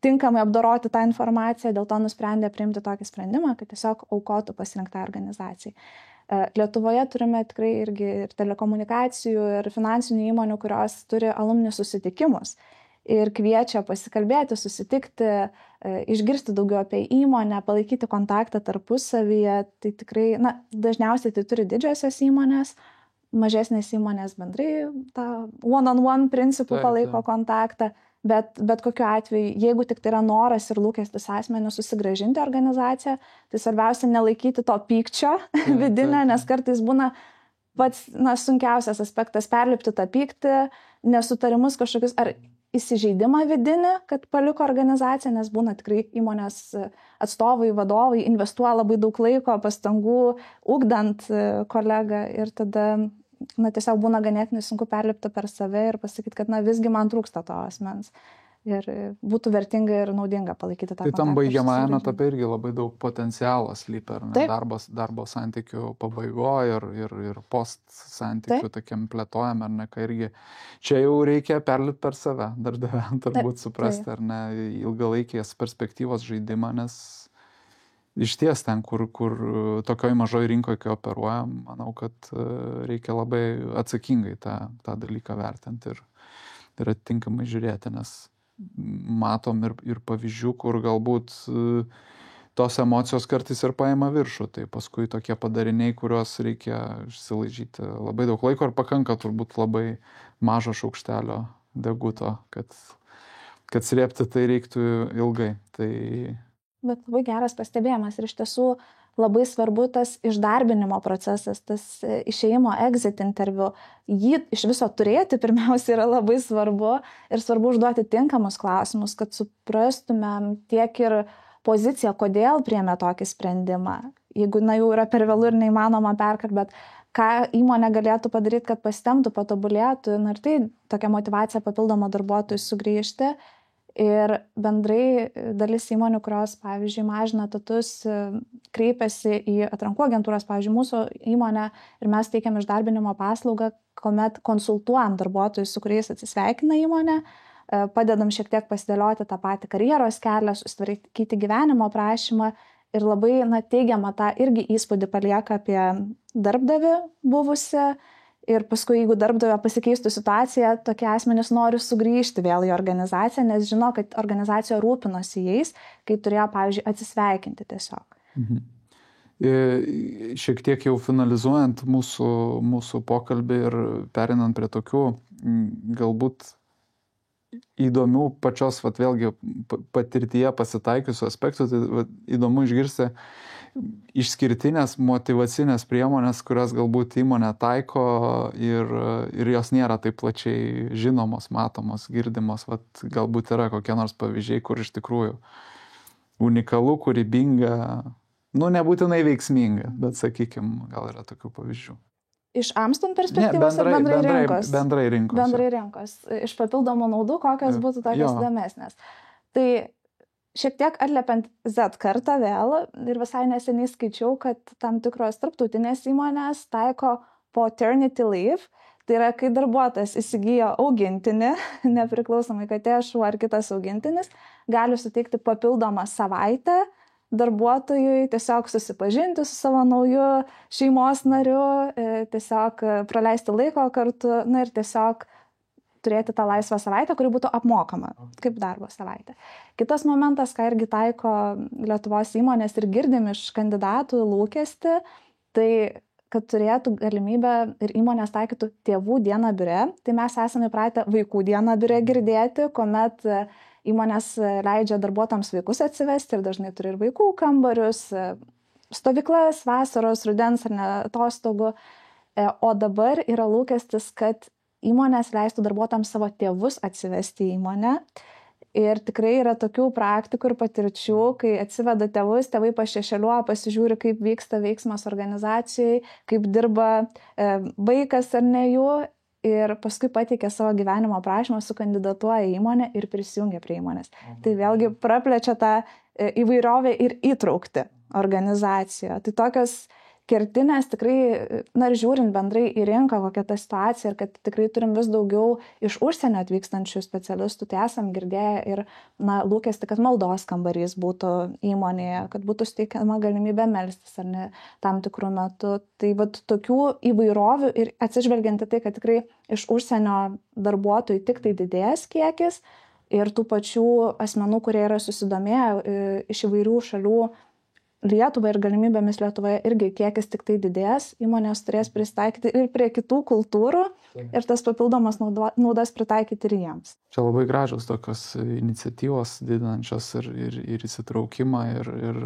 tinkamai apdoroti tą informaciją, dėl to nusprendė priimti tokį sprendimą, kad tiesiog aukotų pasirinktai organizacijai. Lietuvoje turime tikrai irgi ir telekomunikacijų, ir finansinių įmonių, kurios turi alumni susitikimus ir kviečia pasikalbėti, susitikti, išgirsti daugiau apie įmonę, palaikyti kontaktą tarpusavyje. Tai tikrai, dažniausiai tai turi didžiosios įmonės, mažesnės įmonės bendrai tą one-on-one principų palaiko kontaktą. Bet kokiu atveju, jeigu tik tai yra noras ir lūkestis asmenių susigrąžinti organizaciją, tai svarbiausia nelaikyti to pykčio vidinio, nes kartais būna pats sunkiausias aspektas perlipti tą pyktį, nesutarimus kažkokius ar įsižeidimą vidinį, kad paliko organizaciją, nes būna tikrai įmonės atstovai, vadovai investuoja labai daug laiko, pastangų, ugdant kolegą ir tada tiesiog būna ganėtinai sunku perlipti per save ir pasakyti, kad visgi man trūksta to asmens. Ir būtų vertinga ir naudinga palaikyti tą kontaktą. Tai tam baigiamajame etape irgi labai daug potencialo slypi, darbo santykių pabaigoje ir post santykių tokiam plėtojame, ką irgi. Čia jau reikia perlipti per save, darbdaviam turbūt suprasti, ar ne, ilgalaikės perspektyvos žaidimą, nes išties ten, kur tokioj mažoj rinkoje, kai operuojam, manau, kad reikia labai atsakingai tą dalyką vertinti ir atitinkamai žiūrėti, nes matom ir pavyzdžių, kur galbūt tos emocijos kartais ir paima viršų, tai paskui tokie padariniai, kuriuos reikia išsilaižyti labai daug laiko ir pakanka turbūt labai mažo šaukštelio deguto, kad slėpti tai reiktų ilgai. Bet labai geras pastebėjimas ir iš tiesų labai svarbu tas išdarbinimo procesas, tas išėjimo exit interviu. Jį iš viso turėti pirmiausia yra labai svarbu ir svarbu užduoti tinkamus klausimus, kad suprastumėm tiek ir poziciją, kodėl priėmė tokį sprendimą. Jeigu jau yra per vėlu ir neįmanoma perkalbėti, ką įmonė galėtų padaryti, kad pasitemtų, patobulėtų, ir tai tokia motyvacija papildoma darbuotojų sugrįžti. Ir bendrai dalis įmonių, kurios, pavyzdžiui, mažina etatus, kreipiasi į atrankų agentūras, pavyzdžiui, mūsų įmonė, ir mes teikiam išdarbinimo paslaugą, kuomet konsultuojam darbuotojus, su kuriais atsisveikina įmonė, padedam šiek tiek pasidėlioti tą patį karjeros kelią, susitvarkyti gyvenimo prašymą ir labai teigiamą tą irgi įspūdį palieka apie darbdavį buvusią. Ir paskui, jeigu darbdavio pasikeistų situacija, tokie asmenys nori sugrįžti vėl į organizaciją, nes žino, kad organizacija rūpinosi jais, kai turėjo, pavyzdžiui, atsisveikinti tiesiog. Šiek tiek jau finalizuojant mūsų pokalbį ir perinant prie tokių galbūt įdomių pačios, vėlgi, patirtyje pasitaikiusių aspektų, tai įdomu išgirsti išskirtinės motyvacinės priemonės, kurias galbūt įmonė taiko ir jos nėra taip plačiai žinomos, matomos, girdimos. Galbūt yra kokie nors pavyzdžiai, kur iš tikrųjų unikalu, kūrybinga, nebūtinai veiksminga, bet sakykime, gal yra tokių pavyzdžių. Iš Amston perspektyvos ar bendrai rinkos? Bendrai rinkos. Bendrai rinkos. Iš papildomų naudų, kokios būtų tokios įdomesnės. Tai šiek tiek atliepiant Z kartą vėl ir visai neseniai skaičiau, kad tam tikros tarptautinės įmonės taiko paternity leave. Tai yra, kai darbuotojas įsigijo augintinį, nepriklausomai katė, šuo ar kitas augintinis, gali suteikti papildomą savaitę darbuotojui tiesiog susipažinti su savo nauju šeimos nariu, tiesiog praleisti laiko kartu, ir tiesiog turėti tą laisvą savaitę, kuri būtų apmokama kaip darbo savaitė. Kitas momentas, ką irgi taiko Lietuvos įmonės ir girdim iš kandidatų lūkestį, tai kad turėtų galimybę ir įmonės taikytų tėvų dieną biure. Tai mes esame įpratę vaikų dieną biure girdėti, kuomet įmonės leidžia darbuotojams vaikus atsivesti ir dažnai turi ir vaikų kambarius, stovyklas, vasaros, rudens ar ne atostogų. O dabar yra lūkestis, kad įmonės leistų darbuotojams savo tėvus atsivesti į įmonę. Ir tikrai yra tokių praktikų ir patirčių, kai atsiveda tėvus, tėvai pašešėliuoja, pasižiūri, kaip vyksta veiksmas organizacijai, kaip dirba vaikas ar ne jų. ir paskui pateikia savo gyvenimo prašymą, sukandidatuoja į įmonę ir prisijungia prie įmonės. Tai vėlgi praplečia tą įvairovę ir įtraukti organizacijoje. Tai tokios kertinės tikrai, ir žiūrint bendrai į rinką, kokia ta situacija ir kad tikrai turim vis daugiau iš užsienio atvykstančių specialistų, tai esam girdėję ir lūkestį, kad maldos kambarys būtų įmonėje, kad būtų suteikiama galimybė melstis ar ne tam tikrų metų. Tai tokių įvairovių ir atsižvelgiant į tai, kad tikrai iš užsienio darbuotojų tik tai didės kiekis ir tų pačių asmenų, kurie yra susidomėję iš įvairių šalių Lietuvą ir galimybėmis Lietuvoje irgi kiekis tik tai didės, įmonės turės pristaikyti ir prie kitų kultūrų ir tas papildomas naudas pritaikyti ir jiems. Čia labai gražios tokios iniciatyvos didinančios ir įsitraukimą ir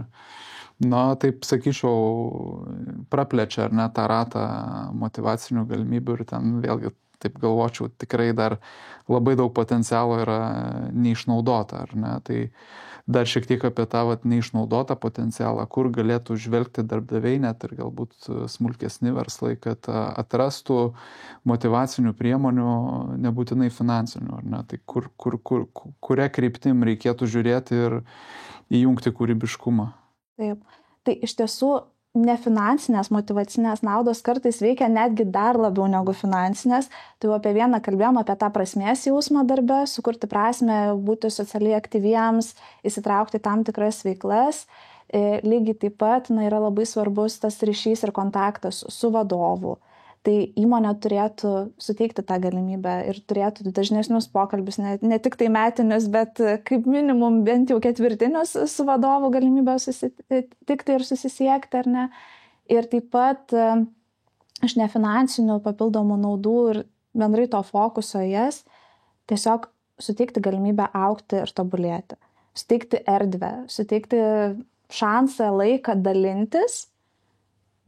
taip sakyčiau, praplečia ar ne tą ratą motyvacinių galimybių ir ten vėlgi taip galvočiau, tikrai dar labai daug potencialo yra neišnaudota, ar ne? Tai dar šiek tiek apie tą neišnaudotą potencialą, kur galėtų žvelgti darbdaviai net ir galbūt smulkesni verslai, kad atrastų motyvacinių priemonių, nebūtinai finansinių, ar ne? Tai kuria kryptim reikėtų žiūrėti ir įjungti kūrybiškumą. Taip, tai iš tiesų nefinansinės motyvacinės naudos kartais veikia netgi dar labiau negu finansinės. Tai jau apie vieną kalbėjom, apie tą prasmės jausmą darbe, sukurti prasmę, būti socialiai aktyviems, įsitraukti tam tikras veiklas. Lygiai taip pat yra labai svarbus tas ryšys ir kontaktas su vadovu. Tai įmonė turėtų suteikti tą galimybę ir turėtų dažnesnius pokalbius, ne tik tai metinius, bet kaip minimum bent jau ketvirtinius su vadovu galimybę susitikti ir susisiekti, ar ne. Ir taip pat iš nefinansinių papildomų naudų ir bendrai to fokuso jas, tiesiog suteikti galimybę augti ir tobulėti. Suteikti erdvę, suteikti šansą, laiką dalintis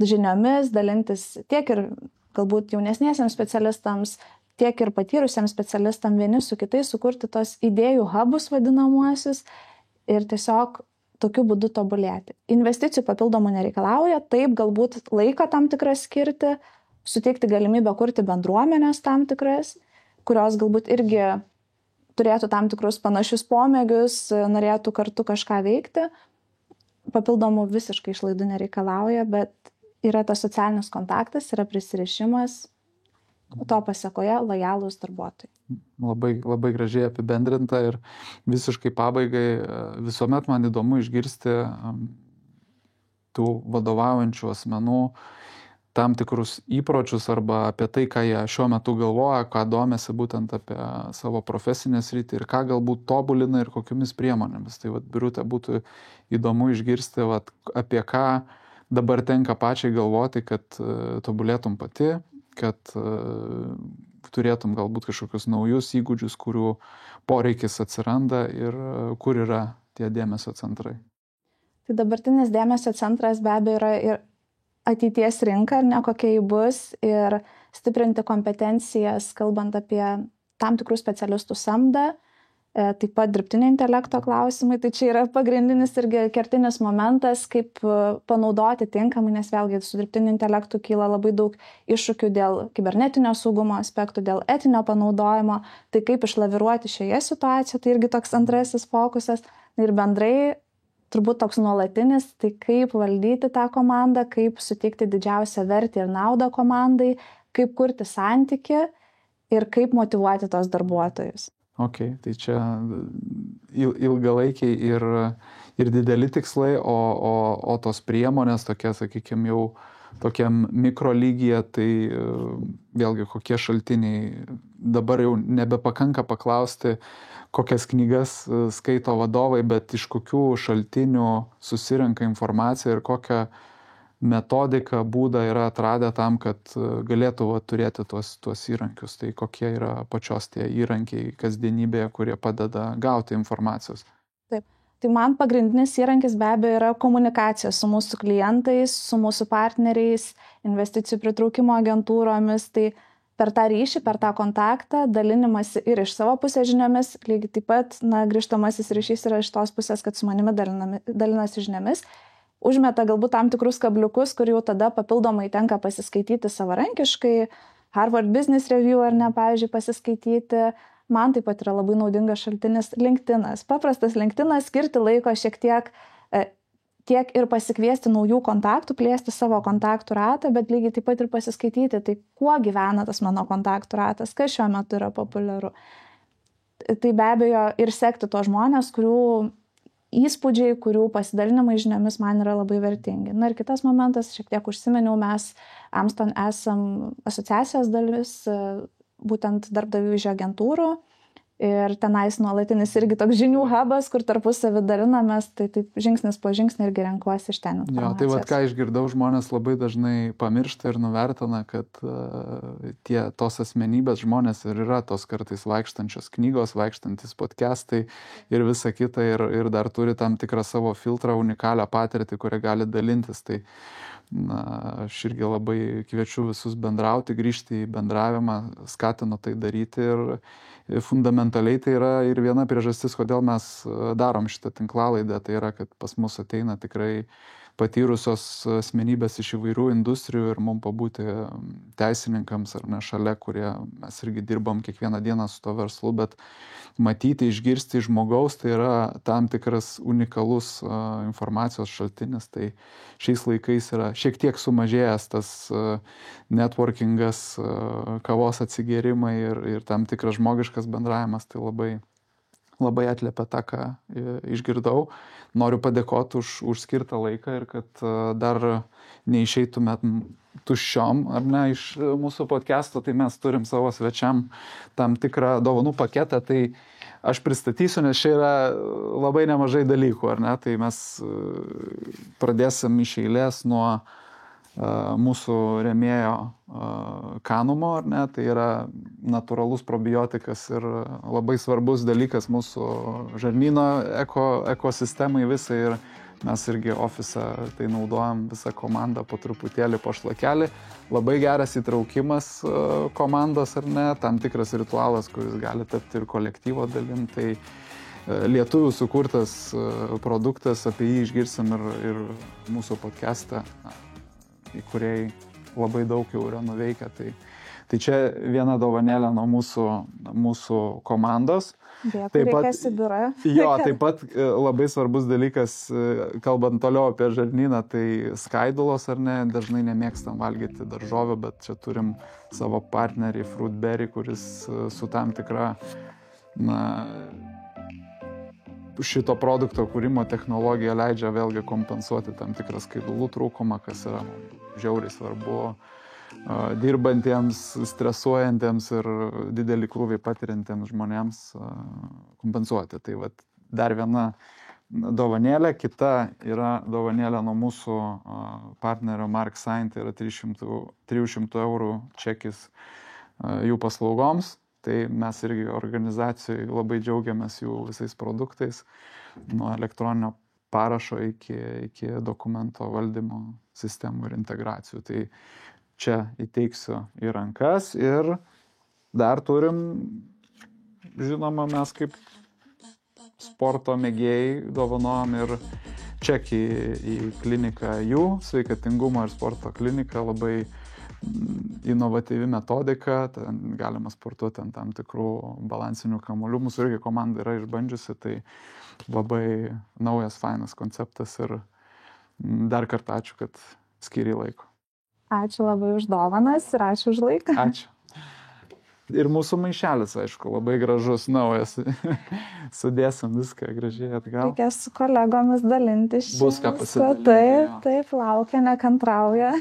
žiniomis, dalintis tiek ir galbūt jaunesniesiems specialistams, tiek ir patyrusiems specialistams vieni su kitais, sukurti tos idėjų hubus vadinamuosius ir tiesiog tokiu būdu tobulėti. Investicijų papildomų nereikalauja, taip galbūt laiką tam tikrą skirti, suteikti galimybę kurti bendruomenės tam tikras, kurios galbūt irgi turėtų tam tikrus panašius pomėgius, norėtų kartu kažką veikti. Papildomų visiškai išlaidų nereikalauja, bet yra tas socialinis kontaktas, yra prisirišimas, to pasekoje lojalūs darbuotojai. Labai, labai gražiai apibendrinta ir visiškai pabaigai visuomet man įdomu išgirsti tų vadovaujančių asmenų tam tikrus įpročius arba apie tai, ką jie šiuo metu galvoja, ką domisi būtent apie savo profesinę sritį ir ką galbūt tobulina ir kokiomis priemonėmis. Tai Birute būtų įdomu išgirsti, apie ką dabar tenka pačiai galvoti, kad tobulėtum pati, kad turėtum galbūt kažkokius naujus įgūdžius, kurių poreikis atsiranda ir kur yra tie dėmesio centrai. Tai dabartinis dėmesio centras be abejo yra ir ateities rinka, ar ne kokia ji bus, ir stiprinti kompetencijas, kalbant apie tam tikrų specialistų samdą, taip pat dirbtinio intelekto klausimai, tai čia yra pagrindinis irgi kertinis momentas, kaip panaudoti tinkamai, nes vėlgi su dirbtiniu intelektu kyla labai daug iššūkių dėl kibernetinio saugumo aspektų, dėl etinio panaudojimo, tai kaip išlaviruoti šioje situacijoje, tai irgi toks antrasis fokusas ir bendrai turbūt toks nuolatinis, tai kaip valdyti tą komandą, kaip suteikti didžiausią vertę ir naudą komandai, kaip kurti santykį ir kaip motyvuoti tos darbuotojus. Ok, tai čia ilgalaikiai ir dideli tikslai, o tos priemonės tokie, sakykime, jau tokiam mikrolygyje, tai vėlgi kokie šaltiniai. Dabar jau nebepakanka paklausti, kokias knygas skaito vadovai, bet iš kokių šaltinių susirenka informaciją ir kokią metodiką, būdą yra atradę tam, kad galėtų turėti tuos įrankius. Tai kokie yra pačios tie įrankiai kasdienybėje, kurie padeda gauti informacijos. Taip. Tai man pagrindinis įrankis be abejo yra komunikacija su mūsų klientais, su mūsų partneriais, investicijų pritraukimo agentūromis. Tai per tą ryšį, per tą kontaktą, dalinimasi ir iš savo pusės žiniomis, lygiai taip pat grįžtamasis ryšys yra iš tos pusės, kad su manimi dalinasi žiniomis. Užmeta galbūt tam tikrus kabliukus, kur jau tada papildomai tenka pasiskaityti savarankiškai, Harvard Business Review ar ne, pavyzdžiui, pasiskaityti. Man taip pat yra labai naudingas šaltinis LinkedInas. Paprastas LinkedInas, skirti laiko šiek tiek ir pasikviesti naujų kontaktų, plėsti savo kontaktų ratą, bet lygiai taip pat ir pasiskaityti, tai kuo gyvena tas mano kontaktų ratas, kas šiuo metu yra populiaru. Tai be abejo ir sekti tos žmonės, kurių įspūdžiai, kurių pasidalinimai žiniomis man yra labai vertingi. Na ir kitas momentas, šiek tiek užsimeniau, mes Amston esam asociacijos dalis, būtent darbdavių iš agentūrų ir tenais nuolatinis irgi toks žinių hubas, kur tarpusavį dalinamės, tai taip žingsnis po žingsnį irgi renkuosi iš ten informacijos. Tai vat ką išgirdau, žmonės labai dažnai pamiršta ir nuvertina, kad tos asmenybės žmonės ir yra tos kartais vaikštančios knygos, vaikštantis podcastai ir visa kita ir dar turi tam tikrą savo filtrą, unikalią patirtį, kurią gali dalintis. Tai aš irgi labai kviečiu visus bendrauti, grįžti į bendravimą, skatinu tai daryti ir fundamentaliai tai yra ir viena priežastis, kodėl mes darom šitą tinklalaidę, tai yra, kad pas mus ateina tikrai patyrusios asmenybės iš įvairių industrijų ir mums pabūti teisininkams ar ne šalia, kurie mes irgi dirbam kiekvieną dieną su to verslu, bet matyti, išgirsti žmogaus, tai yra tam tikras unikalus informacijos šaltinis. Tai šiais laikais yra šiek tiek sumažėjęs tas networkingas, kavos atsigėrimai ir tam tikras žmogiškas bendravimas, tai labai atliepia tą, ką išgirdau. Noriu padėkoti už skirtą laiką ir kad dar neišeitumėt tuščiom, ar ne, iš mūsų podcast'o, tai mes turim savo svečiam tam tikrą dovanų paketą, tai aš pristatysiu, nes čia yra labai nemažai dalykų, ar ne, tai mes pradėsim iš eilės nuo mūsų rėmėjo Kanumo, ar ne, tai yra natūralus probiotikas ir labai svarbus dalykas mūsų žarnyno ekosistemai visai ir mes irgi ofise tai naudojam visą komandą po truputėlį, po šlakelį. Labai geras įtraukimas komandos, ar ne, tam tikras ritualas, kuris gali tapti ir kolektyvo dalim, tai lietuvių sukurtas produktas, apie jį išgirsim ir mūsų podcast'ą, į kuriai labai daug jau yra nuveikę. Tai čia viena dovanėlė nuo mūsų komandos. Taip pat Sibirą. Jo, taip pat labai svarbus dalykas, kalbant toliau apie žarnyną, tai skaidulos, ar ne, dažnai nemėgstam valgyti daržovių, bet čia turim savo partnerį Fruitberry, kuris su tam tikra šito produkto kūrimo technologija leidžia vėlgi kompensuoti tam tikrą skaidulų trūkumą, kas yra žiauriai svarbu dirbantiems, stresuojantiems ir didelį krūvį patiriantiems žmonėms kompensuoti. Tai vat, dar viena dovanėlė, kita yra dovanėlė nuo mūsų partnerio Mark Sign, tai yra 300 eurų čekis jų paslaugoms. Tai mes irgi organizacijoje labai džiaugiamės jų visais produktais, nuo elektroninio parašo iki dokumento valdymo sistemų ir integracijų. Tai čia įteiksiu į rankas ir dar turim, žinoma, mes kaip sporto mėgėjai dovanojam ir čekį į kliniką jų, sveikatingumo ir sporto kliniką, labai inovatyvi metodika, ten galima sportuoti ant tam tikrų balansinių kamuolių. Mūsų irgi komanda yra išbandžiusi, tai labai naujas, fainas konceptas ir dar kartą ačiū, kad skiri laiko. Ačiū labai už dovanas ir ačiū už laiką. Ačiū. Ir mūsų maišelis, aišku, labai gražus, naujas. Sudėsim viską gražiai atgal. Reikės su kolegomis dalintis. Bus ką pasidalinti. Taip, laukia, nekantrauja.